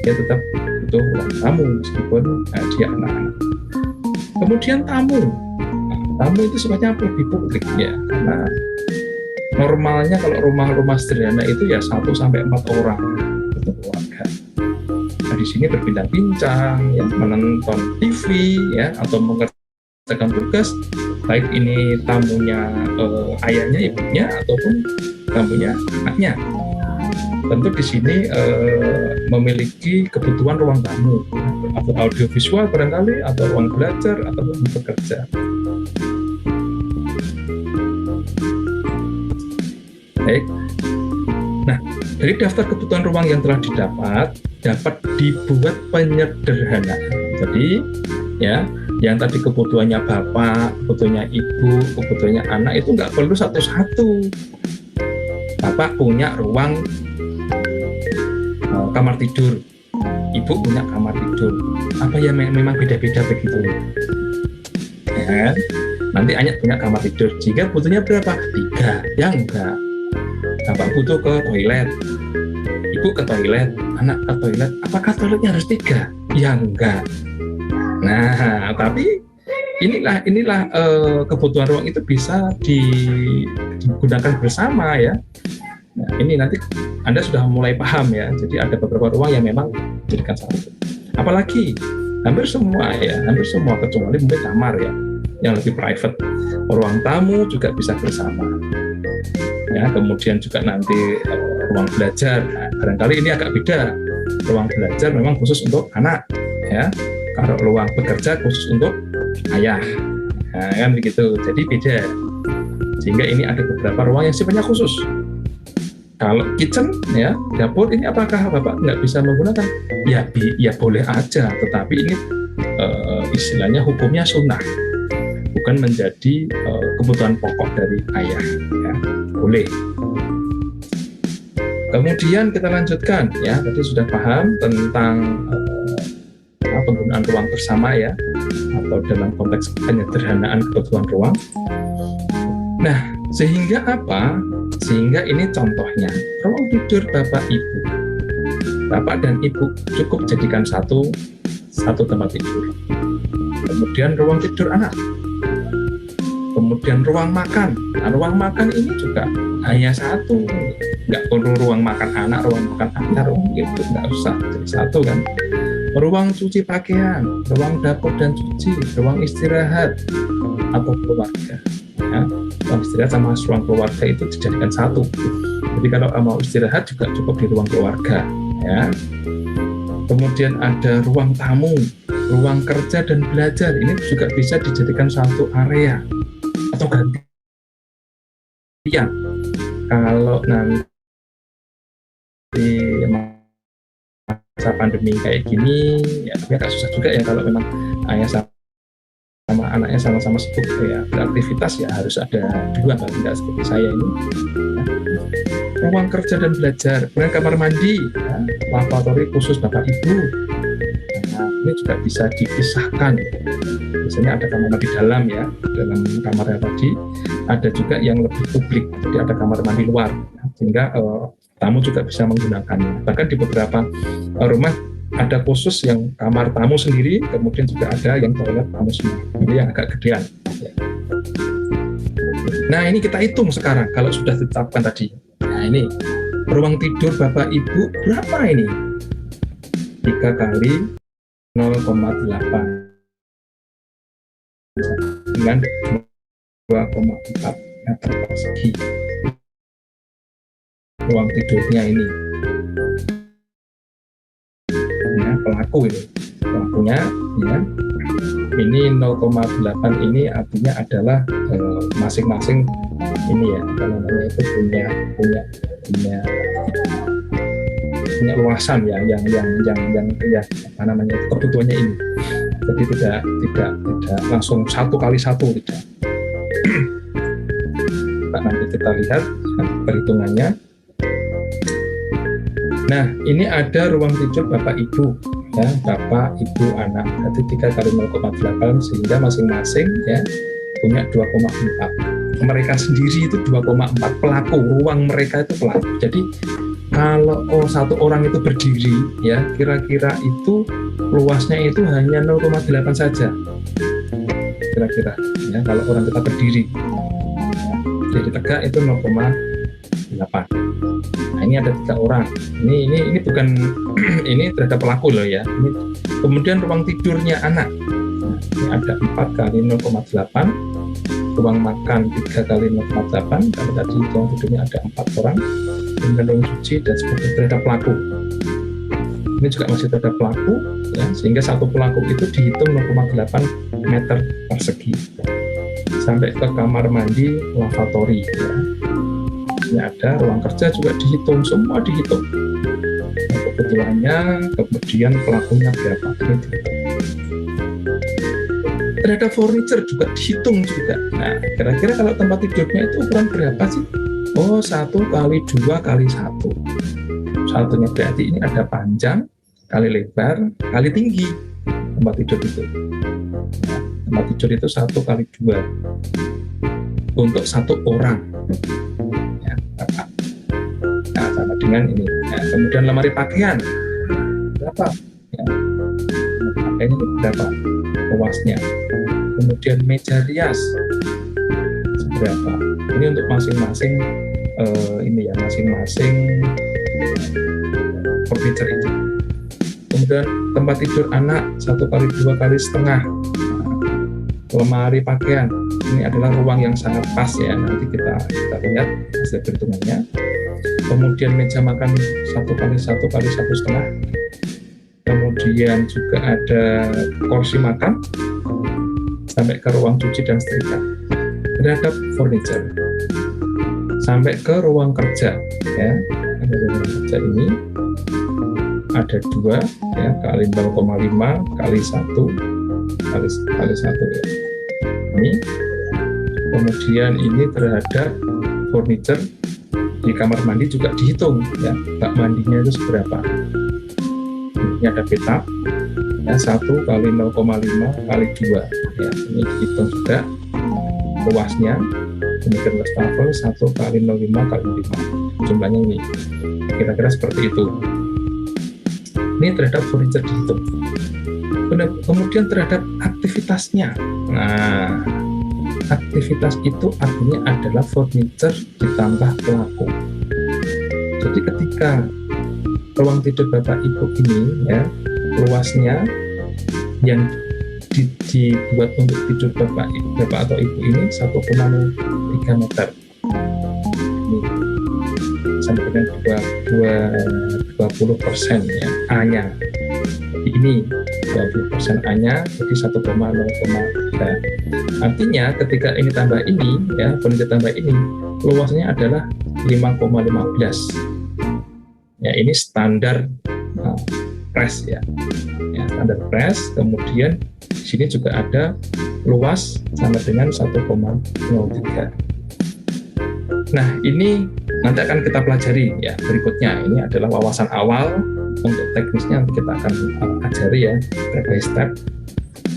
dia tetap butuh ruang tamu meskipun dia anak-anak. Kemudian tamu itu sebenarnya lebih publik, ya, karena normalnya kalau rumah-rumah sederhana itu ya 1-4 orang untuk keluarga. Nah, di sini berbincang-bincang, ya, menonton TV, ya, atau mengerjakan tugas, baik ini tamunya ayahnya, ibunya, ataupun tamunya anaknya. Tentu di sini memiliki kebutuhan ruang tamu, atau audiovisual barangkali, atau ruang belajar, ataupun bekerja. Baik. Nah, dari daftar kebutuhan ruang yang telah dapat dibuat penyederhanaan. Jadi, ya, yang tadi kebutuhannya bapak, kebutuhannya ibu, kebutuhannya anak itu nggak perlu satu-satu. Bapak punya ruang kamar tidur, ibu punya kamar tidur. Apa ya, memang beda-beda begitu. Ya, nanti Anyat punya kamar tidur. Jika butuhnya berapa? 3. Ya enggak. Bapak butuh ke toilet, ibu ke toilet, anak ke toilet. Apakah toiletnya harus 3? Ya enggak. Nah, tapi inilah kebutuhan ruang itu bisa digunakan bersama, ya. Nah, ini nanti Anda sudah mulai paham, ya. Jadi ada beberapa ruang yang memang dijadikan satu. Apalagi hampir semua kecuali mungkin kamar, ya, yang lebih private. Ruang tamu juga bisa bersama. Ya, kemudian juga nanti ruang belajar. Nah, barangkali ini agak beda. Ruang belajar memang khusus untuk anak, ya. Kalau ruang bekerja khusus untuk ayah. Nah, kan begitu. Jadi beda. Sehingga ini ada beberapa ruang yang sifatnya khusus. Kalau kitchen, ya, dapur, ini apakah Bapak nggak bisa menggunakan? Ya boleh aja. Tetapi ini istilahnya hukumnya sunnah, bukan menjadi kebutuhan pokok dari ayah, ya. Boleh. Kemudian kita lanjutkan, ya, tadi sudah paham tentang penggunaan ruang bersama, ya, atau dalam konteks penyederhanaan kebutuhan ruang. Nah, sehingga apa? Sehingga ini contohnya, ruang tidur bapak ibu. Bapak dan ibu cukup jadikan satu tempat tidur. Kemudian ruang tidur anak. Kemudian ruang makan. Nah, ruang makan ini juga hanya satu. Nggak perlu ruang makan anak, ruang makan anak, ruang itu nggak usah. Jadi satu kan. Ruang cuci pakaian, ruang dapur dan cuci, ruang istirahat atau keluarga. Ya, ruang istirahat sama ruang keluarga itu dijadikan satu. Jadi kalau mau istirahat juga cukup di ruang keluarga. Ya. Kemudian ada ruang tamu, ruang kerja dan belajar. Ini juga bisa dijadikan satu area atau gantian. Kalau nanti masa pandemi kayak gini, ya tapi agak susah juga, ya, kalau memang ayah sama anaknya sama-sama sibuk, ya, beraktivitas, ya harus ada dua, kalau tidak seperti saya ini. Ya. ruang kerja dan belajar, kemudian kamar mandi, ya, lavatory khusus Bapak Ibu. Nah, ini juga bisa dipisahkan. Biasanya ada kamar mandi dalam ya, dalam kamarnya tadi. Ada juga yang lebih publik, jadi ada kamar mandi luar, ya, sehingga tamu juga bisa menggunakannya. Bahkan di beberapa rumah ada khusus yang kamar tamu sendiri, kemudian juga ada yang toilet tamu sendiri. Ini yang agak gedean. Nah, ini kita hitung sekarang kalau sudah ditetapkan tadi. Nah, ini ruang tidur Bapak Ibu berapa ini? 3 kali 0,8 dengan 2,4 meter persegi. Ruang tidurnya ini. Ya, pelakunya ya. Ini 0,8 ini artinya adalah masing-masing ini ya, apa namanya itu punya luasan ya, yang apa namanya kebutuhannya ini. Jadi tidak langsung 1 kali 1 tidak. Nanti kita lihat perhitungannya. Nah, ini ada ruang tidur Bapak Ibu ya, Bapak Ibu anak. Jadi 3 kali 0,8 sehingga masing-masing ya punya 2,4. Mereka sendiri itu 2,4 pelaku, ruang mereka itu pelaku. Jadi kalau satu orang itu berdiri ya, kira-kira itu luasnya itu hanya 0,8 saja. Kira-kira ya, kalau orang kita berdiri. Jadi tegak itu 0,8. Nah, ini ada 3 orang. Ini bukan ini terhadap pelaku loh ya. Ini kemudian ruang tidurnya anak. Nah, ini ada 4 kali 0,8. Ruang makan 3 kali 0,8. Kalau tadi ruang tidurnya ada 4 orang. Kemudian ruang cuci dan sebagainya terhadap pelaku. Ini juga masih terhadap pelaku ya, sehingga satu pelaku itu dihitung 0,8 meter persegi. Sampai ke kamar mandi lavatory ya. Ini ada ruang kerja juga dihitung, semua dihitung. Kebutuhannya, kemudian pelakunya berapa. Terhadap furniture juga dihitung juga. Nah, kira-kira kalau tempat tidurnya itu ukuran berapa sih? Oh, 1 kali 2 kali 1. Satunya berarti ini ada panjang, kali lebar, kali tinggi tempat tidur itu. Nah, tempat tidur itu 1 kali 2 untuk 1 orang. Ya, nah, sama dengan ini. Nah, kemudian lemari pakaian berapa? Ya, pakaian itu berapa luasnya? Kemudian meja rias berapa? Ini untuk masing-masing ini ya, masing-masing furniture itu. Kemudian tempat tidur anak 1 kali 2 kali setengah. Lemari pakaian ini adalah ruang yang sangat pas ya, nanti kita lihat hasil perhitungannya. Kemudian meja makan 1 kali 1 kali 1,5. Kemudian juga ada kursi makan sampai ke ruang cuci dan setrika terhadap furniture. Sampai ke ruang kerja ya, ada ruang kerja ini ada 2 ya, kali 0,5 kali 1 kali 1 ya. Ini kemudian ini terhadap furniture di kamar mandi juga dihitung ya, bak mandinya itu seberapa. Ini ada bathtub ya, 1 kali 0,5 kali 2 ya, ini dihitung juga luasnya. Kemudian wastafel 1 kali 0,5 kali 5, jumlahnya ini kira-kira seperti itu. Ini terhadap furniture dihitung. Kemudian terhadap aktivitasnya. Nah, aktivitas itu artinya adalah furniture ditambah pelaku. Jadi ketika ruang tidur Bapak Ibu ini ya, luasnya yang dibuat untuk tidur Bapak atau Ibu ini 1,3 meter. Ini sampai dengan 20% ya, A-nya. Ini 20% A-nya, jadi 1,03. Artinya ketika ini tambah ini ya, furniture tambah ini, luasnya adalah 5,15. Ya, ini standar press ya. Ya, standar press. Kemudian di sini juga ada luas sama dengan 1,03. Nah, ini nanti akan kita pelajari ya berikutnya. Ini adalah wawasan awal, untuk teknisnya nanti kita akan ajari ya step by step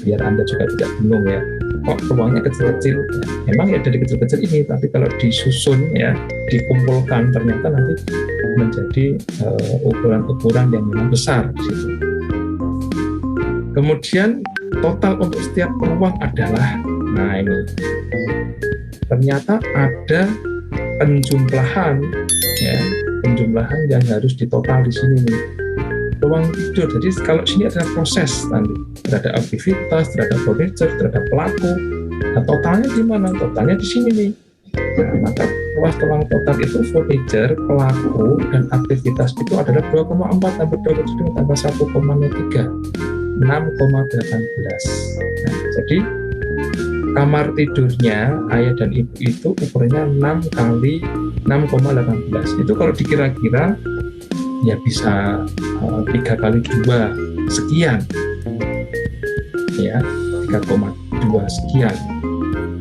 biar Anda juga tidak bingung ya, kok ruangnya kecil-kecil. Memang ya dari kecil-kecil ini, tapi kalau disusun ya, dikumpulkan ternyata nanti menjadi ukuran-ukuran yang memang besar di situ. Kemudian total untuk setiap ruang adalah, nah ini ternyata ada penjumlahan ya, penjumlahan yang harus ditotal di sini nih. Ruang tidur, jadi kalau sini adalah proses nanti terhadap aktivitas, terhadap furniture, terhadap pelaku. Nah, totalnya di mana? Totalnya di sini nih. Nah, maka ruas ruang total itu furniture, pelaku, dan aktivitas itu adalah 2,4 tambah 2,7 tambah 1,03, 6,18. Nah, jadi kamar tidurnya ayah dan ibu itu ukurannya 6 kali 6,18. Itu kalau dikira-kira ya bisa 3 kali 2 sekian ya, 3,2 sekian.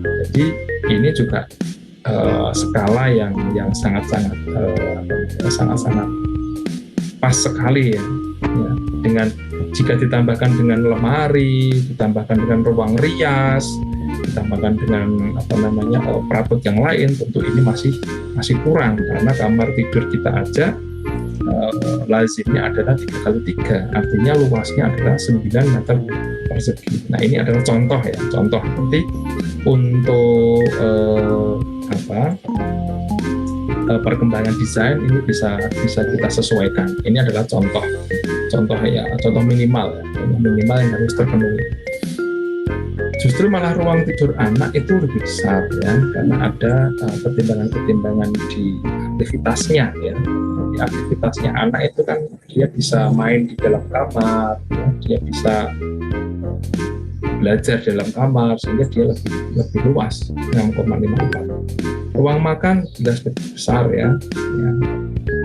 Jadi ini juga skala yang sangat-sangat pas sekali ya, dengan jika ditambahkan dengan lemari, ditambahkan dengan ruang rias, ditambahkan dengan perabot yang lain, tentu ini masih kurang, karena kamar tidur kita aja lazimnya adalah 3 kali 3, artinya luasnya adalah 9 meter persegi. Nah, ini adalah contoh ya, contoh. Nanti untuk perkembangan desain ini bisa kita sesuaikan. Ini adalah contoh ya, contoh minimal ya, minimal yang harus terpenuhi. Justru malah ruang tidur anak itu lebih besar ya, karena ada pertimbangan-pertimbangan di aktivitasnya ya. Di aktivitasnya anak itu kan dia bisa main di dalam kamar, ya, dia bisa belajar dalam kamar, sehingga dia lebih luas, 6,54. Ruang makan jelas lebih besar ya.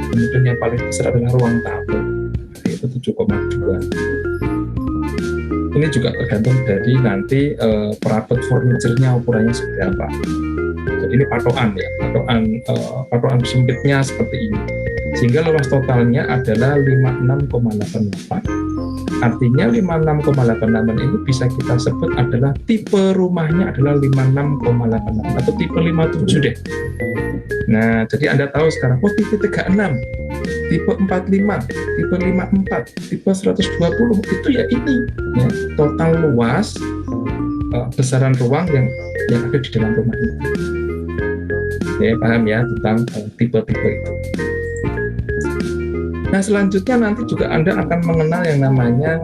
Kemudian yang paling besar adalah ruang tamu, yaitu 7,2. Ini juga tergantung dari nanti perabot furniturnya ukurannya seberapa. Jadi ini patokan ya, patokan sempitnya seperti ini. Sehingga luas totalnya adalah 56,88. Artinya 56,88 ini bisa kita sebut adalah tipe rumahnya adalah 56,88 atau tipe 57 deh. Nah, jadi Anda tahu sekarang, oh tipe 36, tipe 45, tipe 54, tipe 120, itu ya ini ya, total luas besaran ruang yang ada di dalam rumah itu. Ya, paham ya tentang tipe-tipe itu. Nah, selanjutnya nanti juga Anda akan mengenal yang namanya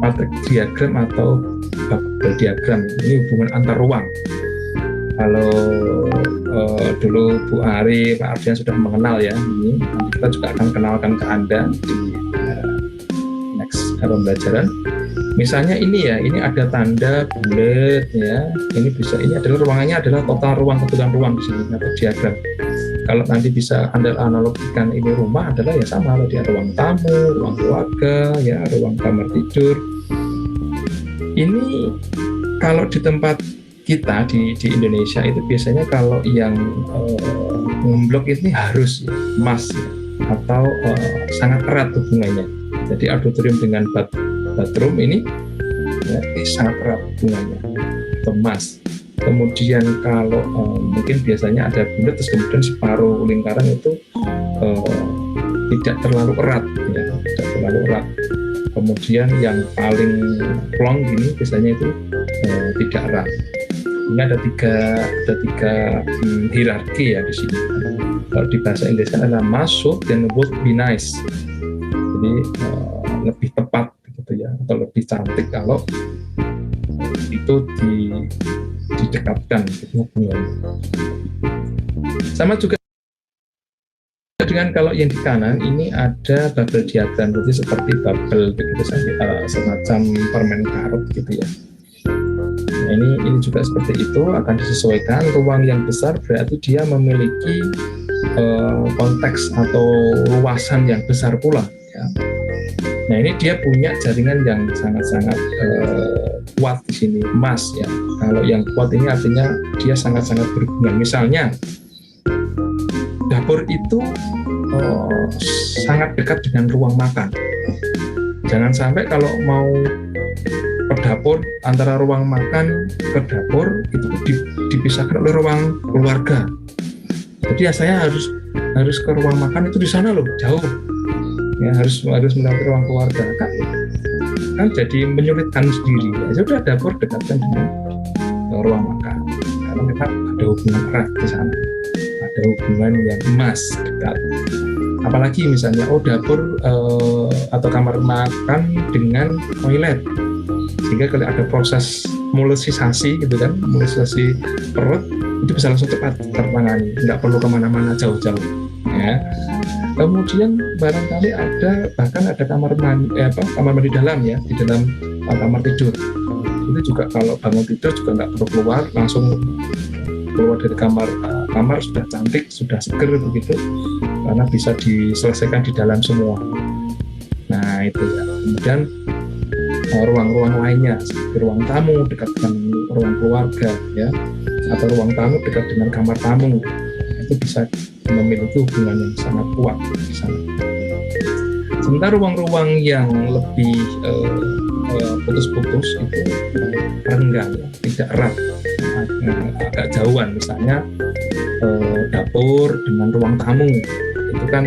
matriks diagram atau bubble diagram. Ini hubungan antar ruang. Kalau dulu Bu Ari, Pak Ardian sudah mengenal ya, ini nanti kita juga akan kenalkan ke Anda di next pembelajaran. Misalnya ini ya, ini ada tanda bulat ya. Ini adalah ruangannya adalah total ruang, kebutuhan ruang di sini atau diagram. Kalau nanti bisa Anda analogikan ini rumah adalah ya sama, ada ruang tamu, ruang keluarga, ya ruang kamar tidur. Ini kalau di tempat kita di Indonesia itu biasanya kalau yang memblok ini harus ya, must ya, atau sangat erat hubungannya. Jadi auditorium dengan bathroom ini ya, ini sangat erat hubungannya atau must. Kemudian kalau mungkin biasanya ada bulat terus kemudian separuh lingkaran itu tidak terlalu erat ya, tidak terlalu erat. Kemudian yang paling plong gini biasanya itu tidak erat. Ini ada tiga hierarki ya di sini. Kalau di bahasa Inggris kan ada must, dan would be nice. Jadi lebih tepat gitu ya, atau lebih cantik kalau itu didekatkan gitu hubungannya. Sama juga dengan kalau yang di kanan ini ada bubble diagram, jadi seperti bubble begitu saja, semacam permen karet gitu ya. Nah, ini juga seperti itu, akan disesuaikan. Ruang yang besar berarti dia memiliki konteks atau luasan yang besar pula ya. Nah, ini dia punya jaringan yang sangat-sangat kuat di sini, emas ya. Kalau yang kuat ini artinya dia sangat-sangat berhubungan. Misalnya dapur itu sangat dekat dengan ruang makan. Jangan sampai kalau mau ke dapur, antara ruang makan ke dapur itu dipisahkan oleh ruang keluarga. Jadi ya saya harus ke ruang makan itu di sana loh, jauh. Ya harus melewati ruang keluarga kan jadi menyulitkan sendiri. Ya sudah, dapur dekatkan dengan ruang makan. Karena kita ada hubungan erat di sana. Ada hubungan yang emas dekat. Apalagi misalnya dapur atau kamar makan dengan toilet, sehingga kalau ada proses mulusisasi gitu kan, mulusisasi perut itu bisa langsung cepat tertangani, nggak perlu kemana-mana jauh-jauh ya. Kemudian barangkali bahkan ada kamar mandi dalam ya, di dalam kamar tidur. Itu juga kalau bangun tidur juga nggak perlu keluar, langsung keluar dari kamar sudah cantik, sudah seger begitu, karena bisa diselesaikan di dalam semua. Nah itu ya. Kemudian ruang-ruang lainnya seperti ruang tamu dekat dengan ruang keluarga ya, atau ruang tamu dekat dengan kamar tamu, itu bisa memiliki hubungan yang sangat kuat di sana. Sementara ruang-ruang yang lebih putus-putus itu renggang, tidak erat, agak jauhan. Misalnya dapur dengan ruang tamu itu kan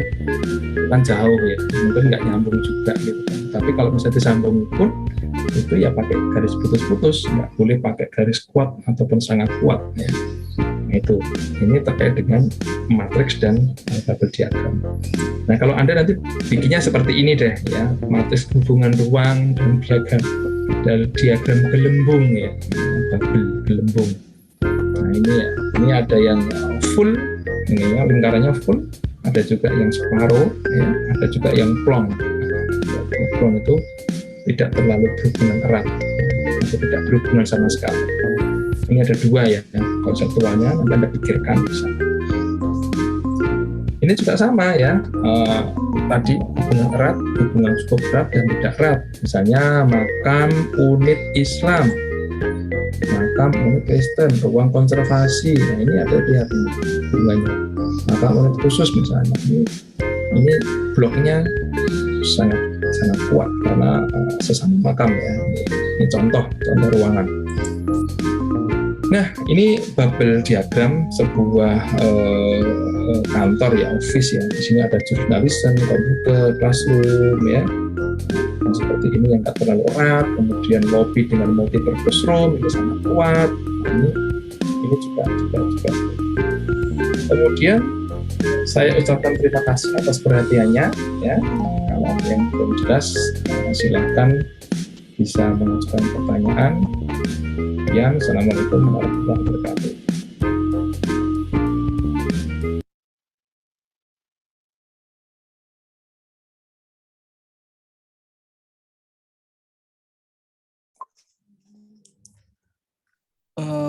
jauh ya, mungkin nggak nyambung juga gitu kan. Tapi kalau misalnya disambung pun itu ya pakai garis putus-putus, nggak boleh pakai garis kuat ataupun sangat kuat ya. Nah, itu ini terkait dengan matriks dan bubble diagram. Nah kalau Anda nanti bikinnya seperti ini deh ya, matriks hubungan ruang dan diagram gelembung ya, bubble gelembung. Nah ini ada yang full, ini ya, lingkarannya full, ada juga yang separuh ya, ada juga yang plong. Plong itu tidak terlalu berhubungan erat, atau tidak berhubungan sama sekali. Ini ada dua ya, konseptualnya nanti Anda pikirkan bisa. Ini juga sama ya, tadi hubungan erat, hubungan cukup erat dan tidak erat. Misalnya makam unit Islam, makam unit Kristen, ruang konservasi. Nah ini ada lihat hubungannya. Makam unit khusus misalnya, ini bloknya sangat kuat karena sesama makam ya. Ini contoh ruangan. Nah, ini bubble diagram sebuah kantor ya, office ya. Di sini ada jurnalisme, komputer, classroom ya. Nah, seperti ini yang tak terlalu erat. Kemudian lobby dengan multi-purpose room itu sangat kuat. Ini juga. Kemudian saya ucapkan terima kasih atas perhatiannya ya. Kalau ada yang belum jelas, silakan bisa mengajukan pertanyaan. Assalamualaikum warahmatullahi wabarakatuh.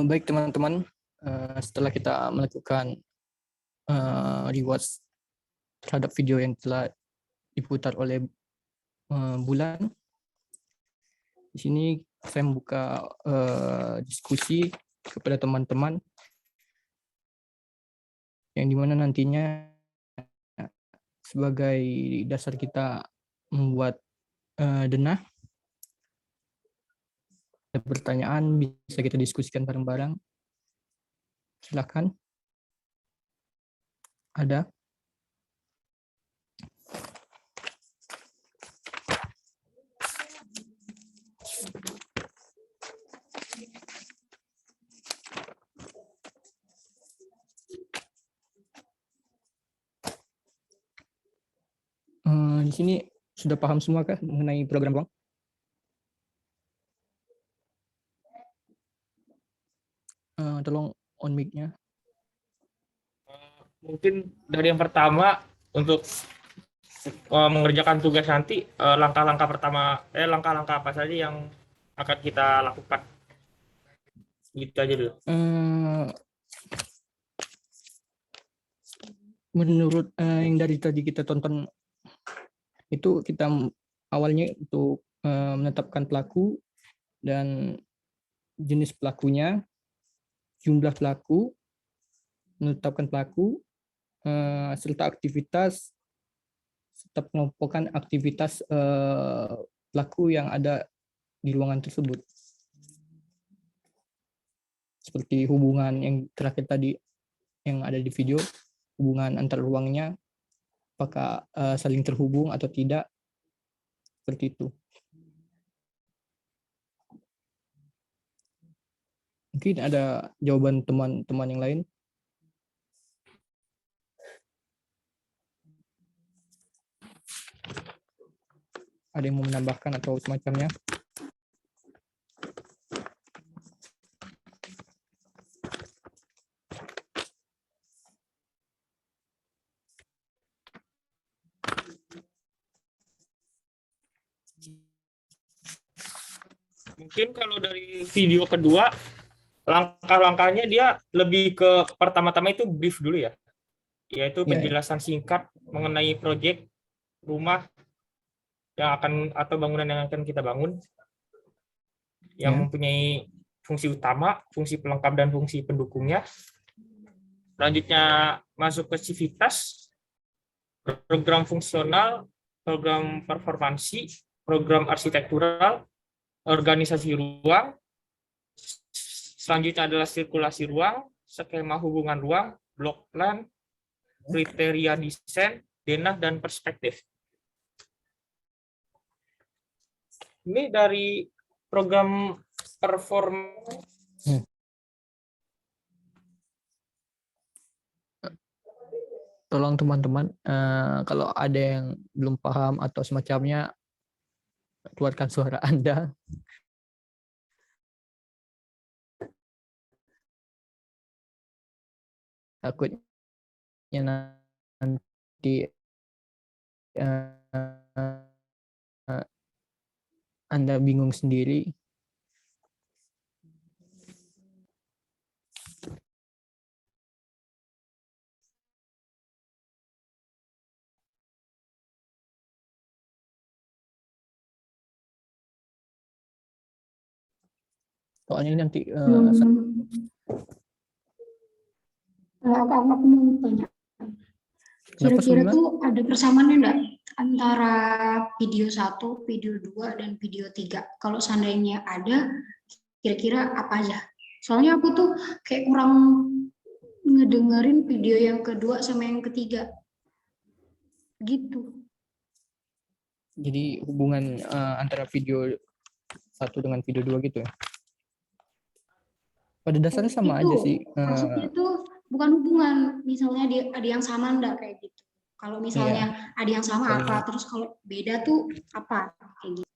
Baik teman-teman, setelah kita melakukan rewatch terhadap video yang telah diputar oleh Bulan, di sini saya membuka diskusi kepada teman-teman yang dimana nantinya sebagai dasar kita membuat denah. Ada pertanyaan bisa kita diskusikan bareng-bareng. Silakan. Ada? Di sini sudah paham semua kah mengenai program ruang? Tolong on mic-nya. Mungkin dari yang pertama untuk mengerjakan tugas nanti, langkah-langkah pertama, langkah-langkah apa saja yang akan kita lakukan? Gitu aja dulu. Menurut yang dari tadi kita tonton itu, kita awalnya untuk menetapkan pelaku dan jenis pelakunya, jumlah pelaku, menetapkan pelaku, serta pengelompokan aktivitas pelaku yang ada di ruangan tersebut. Seperti hubungan yang terakhir tadi yang ada di video, hubungan antar ruangnya, apakah saling terhubung atau tidak, seperti itu. Mungkin ada jawaban teman-teman yang lain. Ada yang mau menambahkan atau semacamnya? Mungkin kalau dari video kedua, langkah-langkahnya dia lebih ke pertama-tama itu brief dulu ya, yaitu penjelasan singkat mengenai proyek rumah yang akan atau bangunan yang akan kita bangun, yang mempunyai fungsi utama, fungsi pelengkap dan fungsi pendukungnya. Selanjutnya masuk ke civitas, program fungsional, program performansi, program arsitektural, organisasi ruang. Selanjutnya adalah sirkulasi ruang, skema hubungan ruang, block plan, kriteria desain, denah, dan perspektif. Ini dari program perform. Tolong teman-teman, kalau ada yang belum paham atau semacamnya, keluarkan suara Anda. Takutnya nanti Anda bingung sendiri. Soalnya ini nanti aku mau tanya. Kira-kira tuh ada persamaannya enggak antara video 1, video 2, dan video 3? Kalau seandainya ada, kira-kira apa aja? Soalnya aku tuh kayak kurang ngedengerin video yang kedua sama yang ketiga. Gitu. Jadi hubungan antara video 1 dengan video 2 gitu ya? Pada dasarnya sama itu, aja sih. Maksudnya tuh bukan hubungan, misalnya ada yang sama enggak kayak gitu. Kalau misalnya ada yang sama apa, terus kalau beda tuh apa kayak gitu.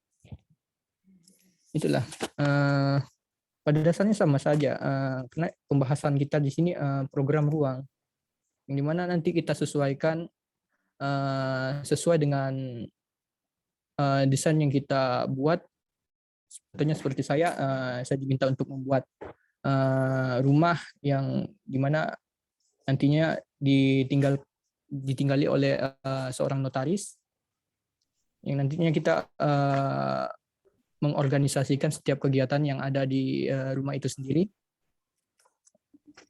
Itulah. Pada dasarnya sama saja. Karena pembahasan kita di sini program ruang, yang dimana nanti kita sesuaikan sesuai dengan desain yang kita buat. Contohnya seperti saya diminta untuk membuat rumah yang dimana nantinya ditinggali oleh seorang notaris, yang nantinya kita mengorganisasikan setiap kegiatan yang ada di rumah itu sendiri,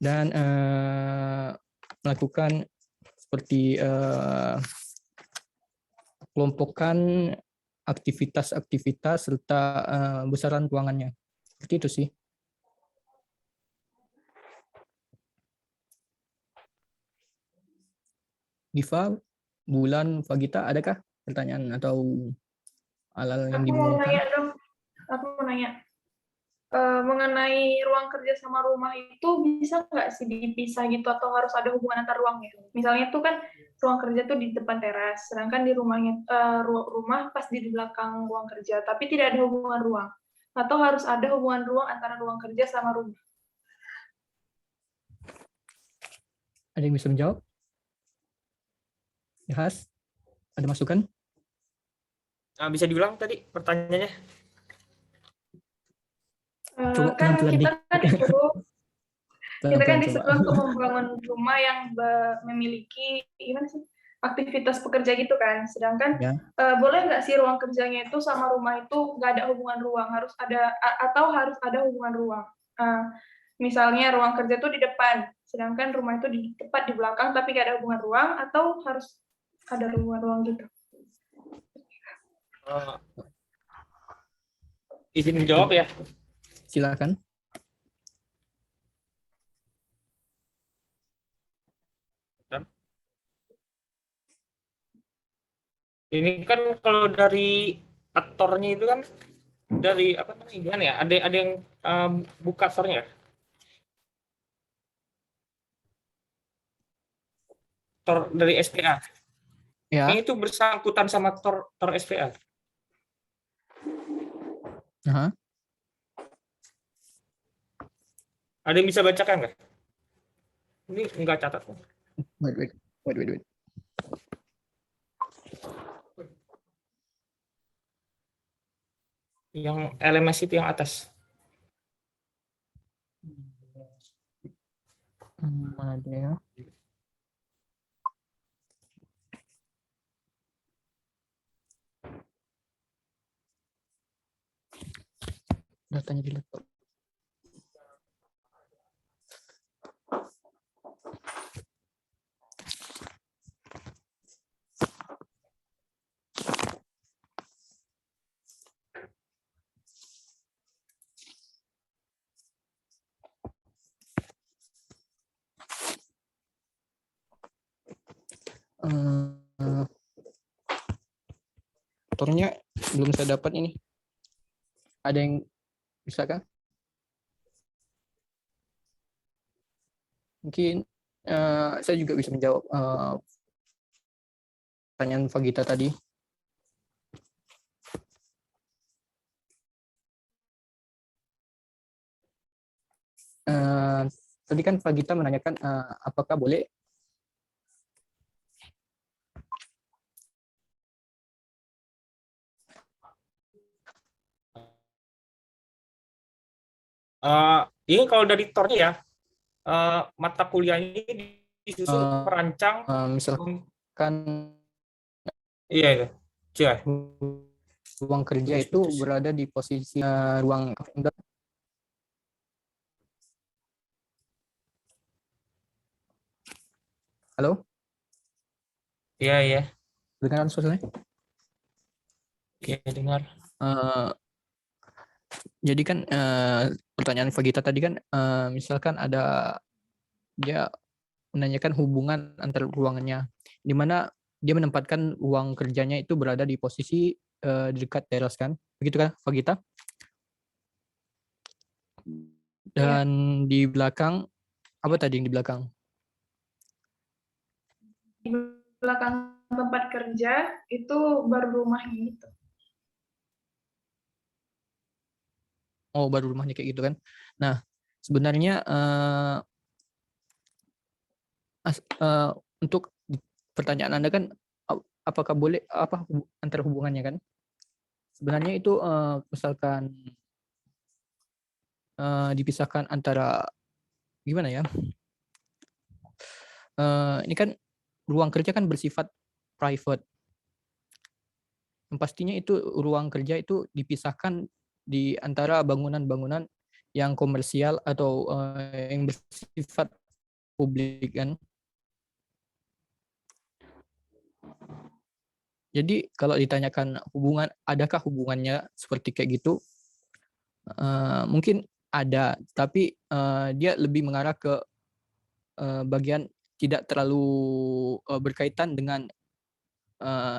dan melakukan seperti kelompokan aktivitas-aktivitas serta besaran ruangannya. Seperti itu sih. Diva, Bulan, Fagita, adakah pertanyaan atau hal-hal yang dibingungkan? Aku mau nanya. Mengenai ruang kerja sama rumah itu bisa nggak sih dipisah gitu, atau harus ada hubungan antar ruangnya? Misalnya tuh kan ruang kerja tuh di depan teras, sedangkan di rumah pas di belakang ruang kerja, tapi tidak ada hubungan ruang. Atau harus ada hubungan ruang antara ruang kerja sama rumah? Ada yang bisa menjawab? Yahas, ada masukan? Bisa diulang tadi pertanyaannya? Kan kita kan disuruh untuk membangun rumah yang memiliki aktivitas pekerja gitu kan, sedangkan boleh nggak sih ruang kerjanya itu sama rumah itu nggak ada hubungan ruang, harus ada hubungan ruang? Misalnya ruang kerja tuh di depan, sedangkan rumah itu tepat di belakang tapi nggak ada hubungan ruang, atau harus ada hubungan ruang gitu? Izin menjawab ya. Silakan. Ini kan kalau dari aktornya itu kan dari apa namanya gimana ya? Ada yang buka aktornya? Tor dari SPA. Ya. Ini itu bersangkutan sama tor SPA. Aha. Ada yang bisa bacakan nggak? Ini nggak catat. Wait. Yang LMS itu yang atas. Mana dia? Datanya di laptop. Motornya belum saya dapat ini. Ada yang bisa kah? Mungkin saya juga bisa menjawab pertanyaan Fagita tadi. Tadi kan Fagita menanyakan apakah boleh ini kalau dari tornya ya, mata kuliah ini disusun merancang misalkan iya. Ruang kerja itu berada di posisi ruang Halo? Iya. Dengar suaranya? Iya, dengar. Jadi kan pertanyaan Fagita tadi kan misalkan ada dia menanyakan hubungan antar ruangannya, di mana dia menempatkan ruang kerjanya itu berada di posisi dekat teras kan, begitu kan Fagita? Dan di belakang apa tadi yang di belakang? Di belakang tempat kerja itu baru rumahnya itu. Oh, baru rumahnya kayak gitu kan. Nah, sebenarnya untuk pertanyaan Anda kan apakah boleh antar hubungannya kan? Sebenarnya itu misalkan dipisahkan antara gimana ya? Ini kan ruang kerja kan bersifat private. Yang pastinya itu ruang kerja itu dipisahkan di antara bangunan-bangunan yang komersial atau yang bersifat publik kan. Jadi kalau ditanyakan hubungan, adakah hubungannya seperti kayak gitu? Mungkin ada, tapi dia lebih mengarah ke bagian tidak terlalu berkaitan dengan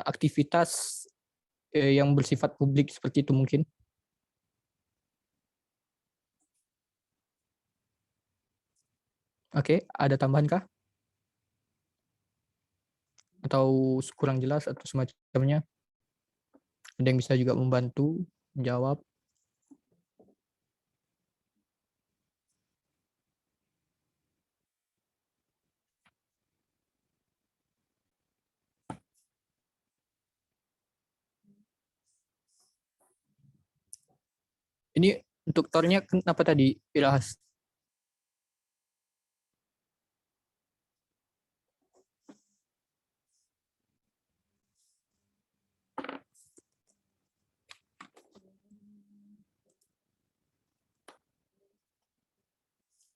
aktivitas yang bersifat publik seperti itu mungkin. Oke, ada tambahan kah? Atau kurang jelas atau semacamnya? Ada yang bisa juga membantu menjawab? Ini untuk tornya kenapa tadi Irahas?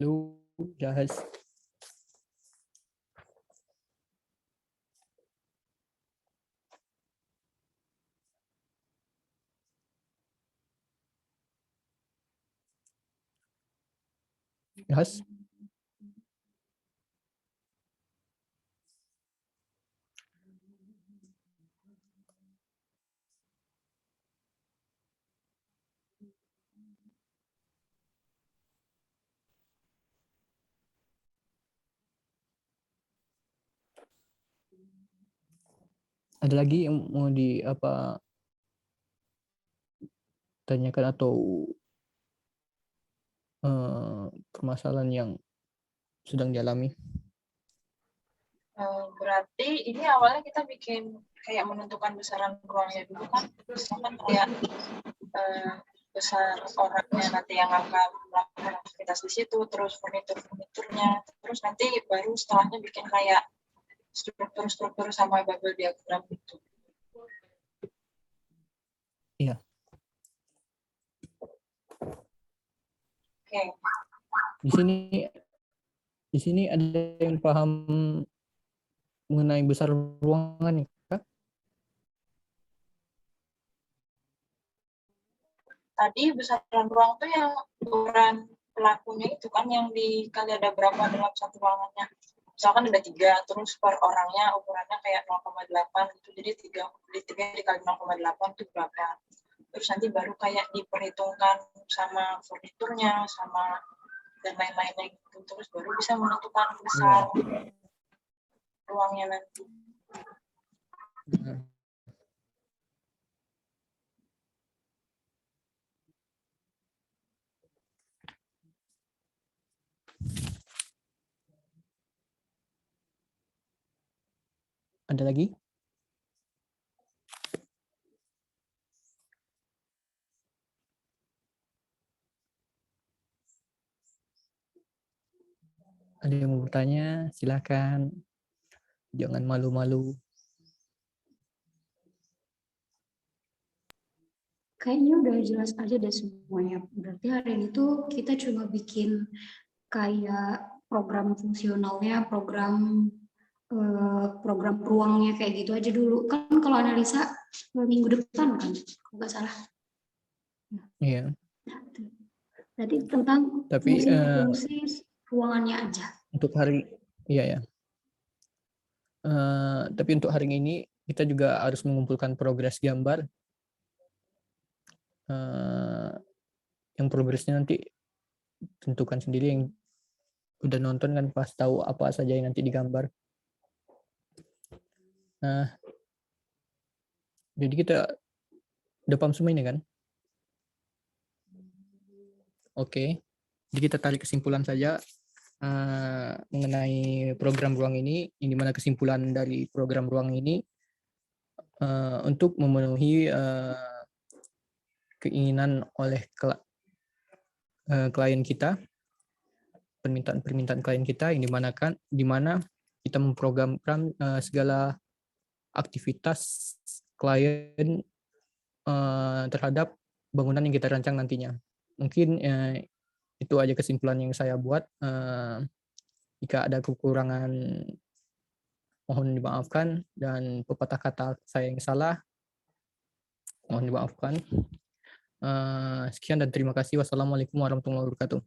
Lu Jahas. Yes. Ada lagi yang mau tanyakan atau permasalahan yang sedang dialami? Berarti ini awalnya kita bikin kayak menentukan besaran ruangnya dulu kan, terus kan kayak besar orangnya nanti yang akan melakukan aktivitas di situ, terus furniturnya, terus nanti baru setelahnya bikin kayak struktur sama bubble diagram gitu. Iya. Oke. Di sini ada yang paham mengenai besar ruangan nih, Kak? Tadi besaran ruang tuh yang ukuran pelakunya itu kan yang dikali ada berapa dalam satu ruangannya. Misalkan ada 3, terus per orangnya ukurannya kayak 0,8 gitu, jadi 3 dikali 0,8 itu berapa. Terus nanti baru kayak diperhitungkan sama furniturnya, sama dan lain-lainnya gitu. Terus baru bisa menentukan besar ruangnya nanti. Ada lagi? Ada yang mau bertanya? Silakan. Jangan malu-malu. Kayaknya udah jelas aja deh semuanya. Berarti hari ini tuh kita cuma bikin kayak program fungsionalnya, program ruangnya kayak gitu aja dulu. Kan kalau analisa minggu depan kan, kalau nggak salah. Iya. Berarti tentang fungsi ruangannya aja. Untuk hari, iya ya. Tapi untuk hari ini kita juga harus mengumpulkan progres gambar. Yang progresnya nanti tentukan sendiri, yang udah nonton kan pas tahu apa saja yang nanti digambar. Nah, jadi kita udah paham semua ini kan? Oke, jadi kita tarik kesimpulan saja mengenai program ruang ini, yang dimana kesimpulan dari program ruang ini untuk memenuhi keinginan oleh klien kita, permintaan klien kita, yang dimana kita memprogramkan segala aktivitas klien terhadap bangunan yang kita rancang nantinya. Mungkin itu aja kesimpulan yang saya buat. Jika ada kekurangan mohon dimaafkan, dan pepatah kata saya yang salah mohon dimaafkan. Sekian dan terima kasih. Wassalamualaikum warahmatullahi wabarakatuh.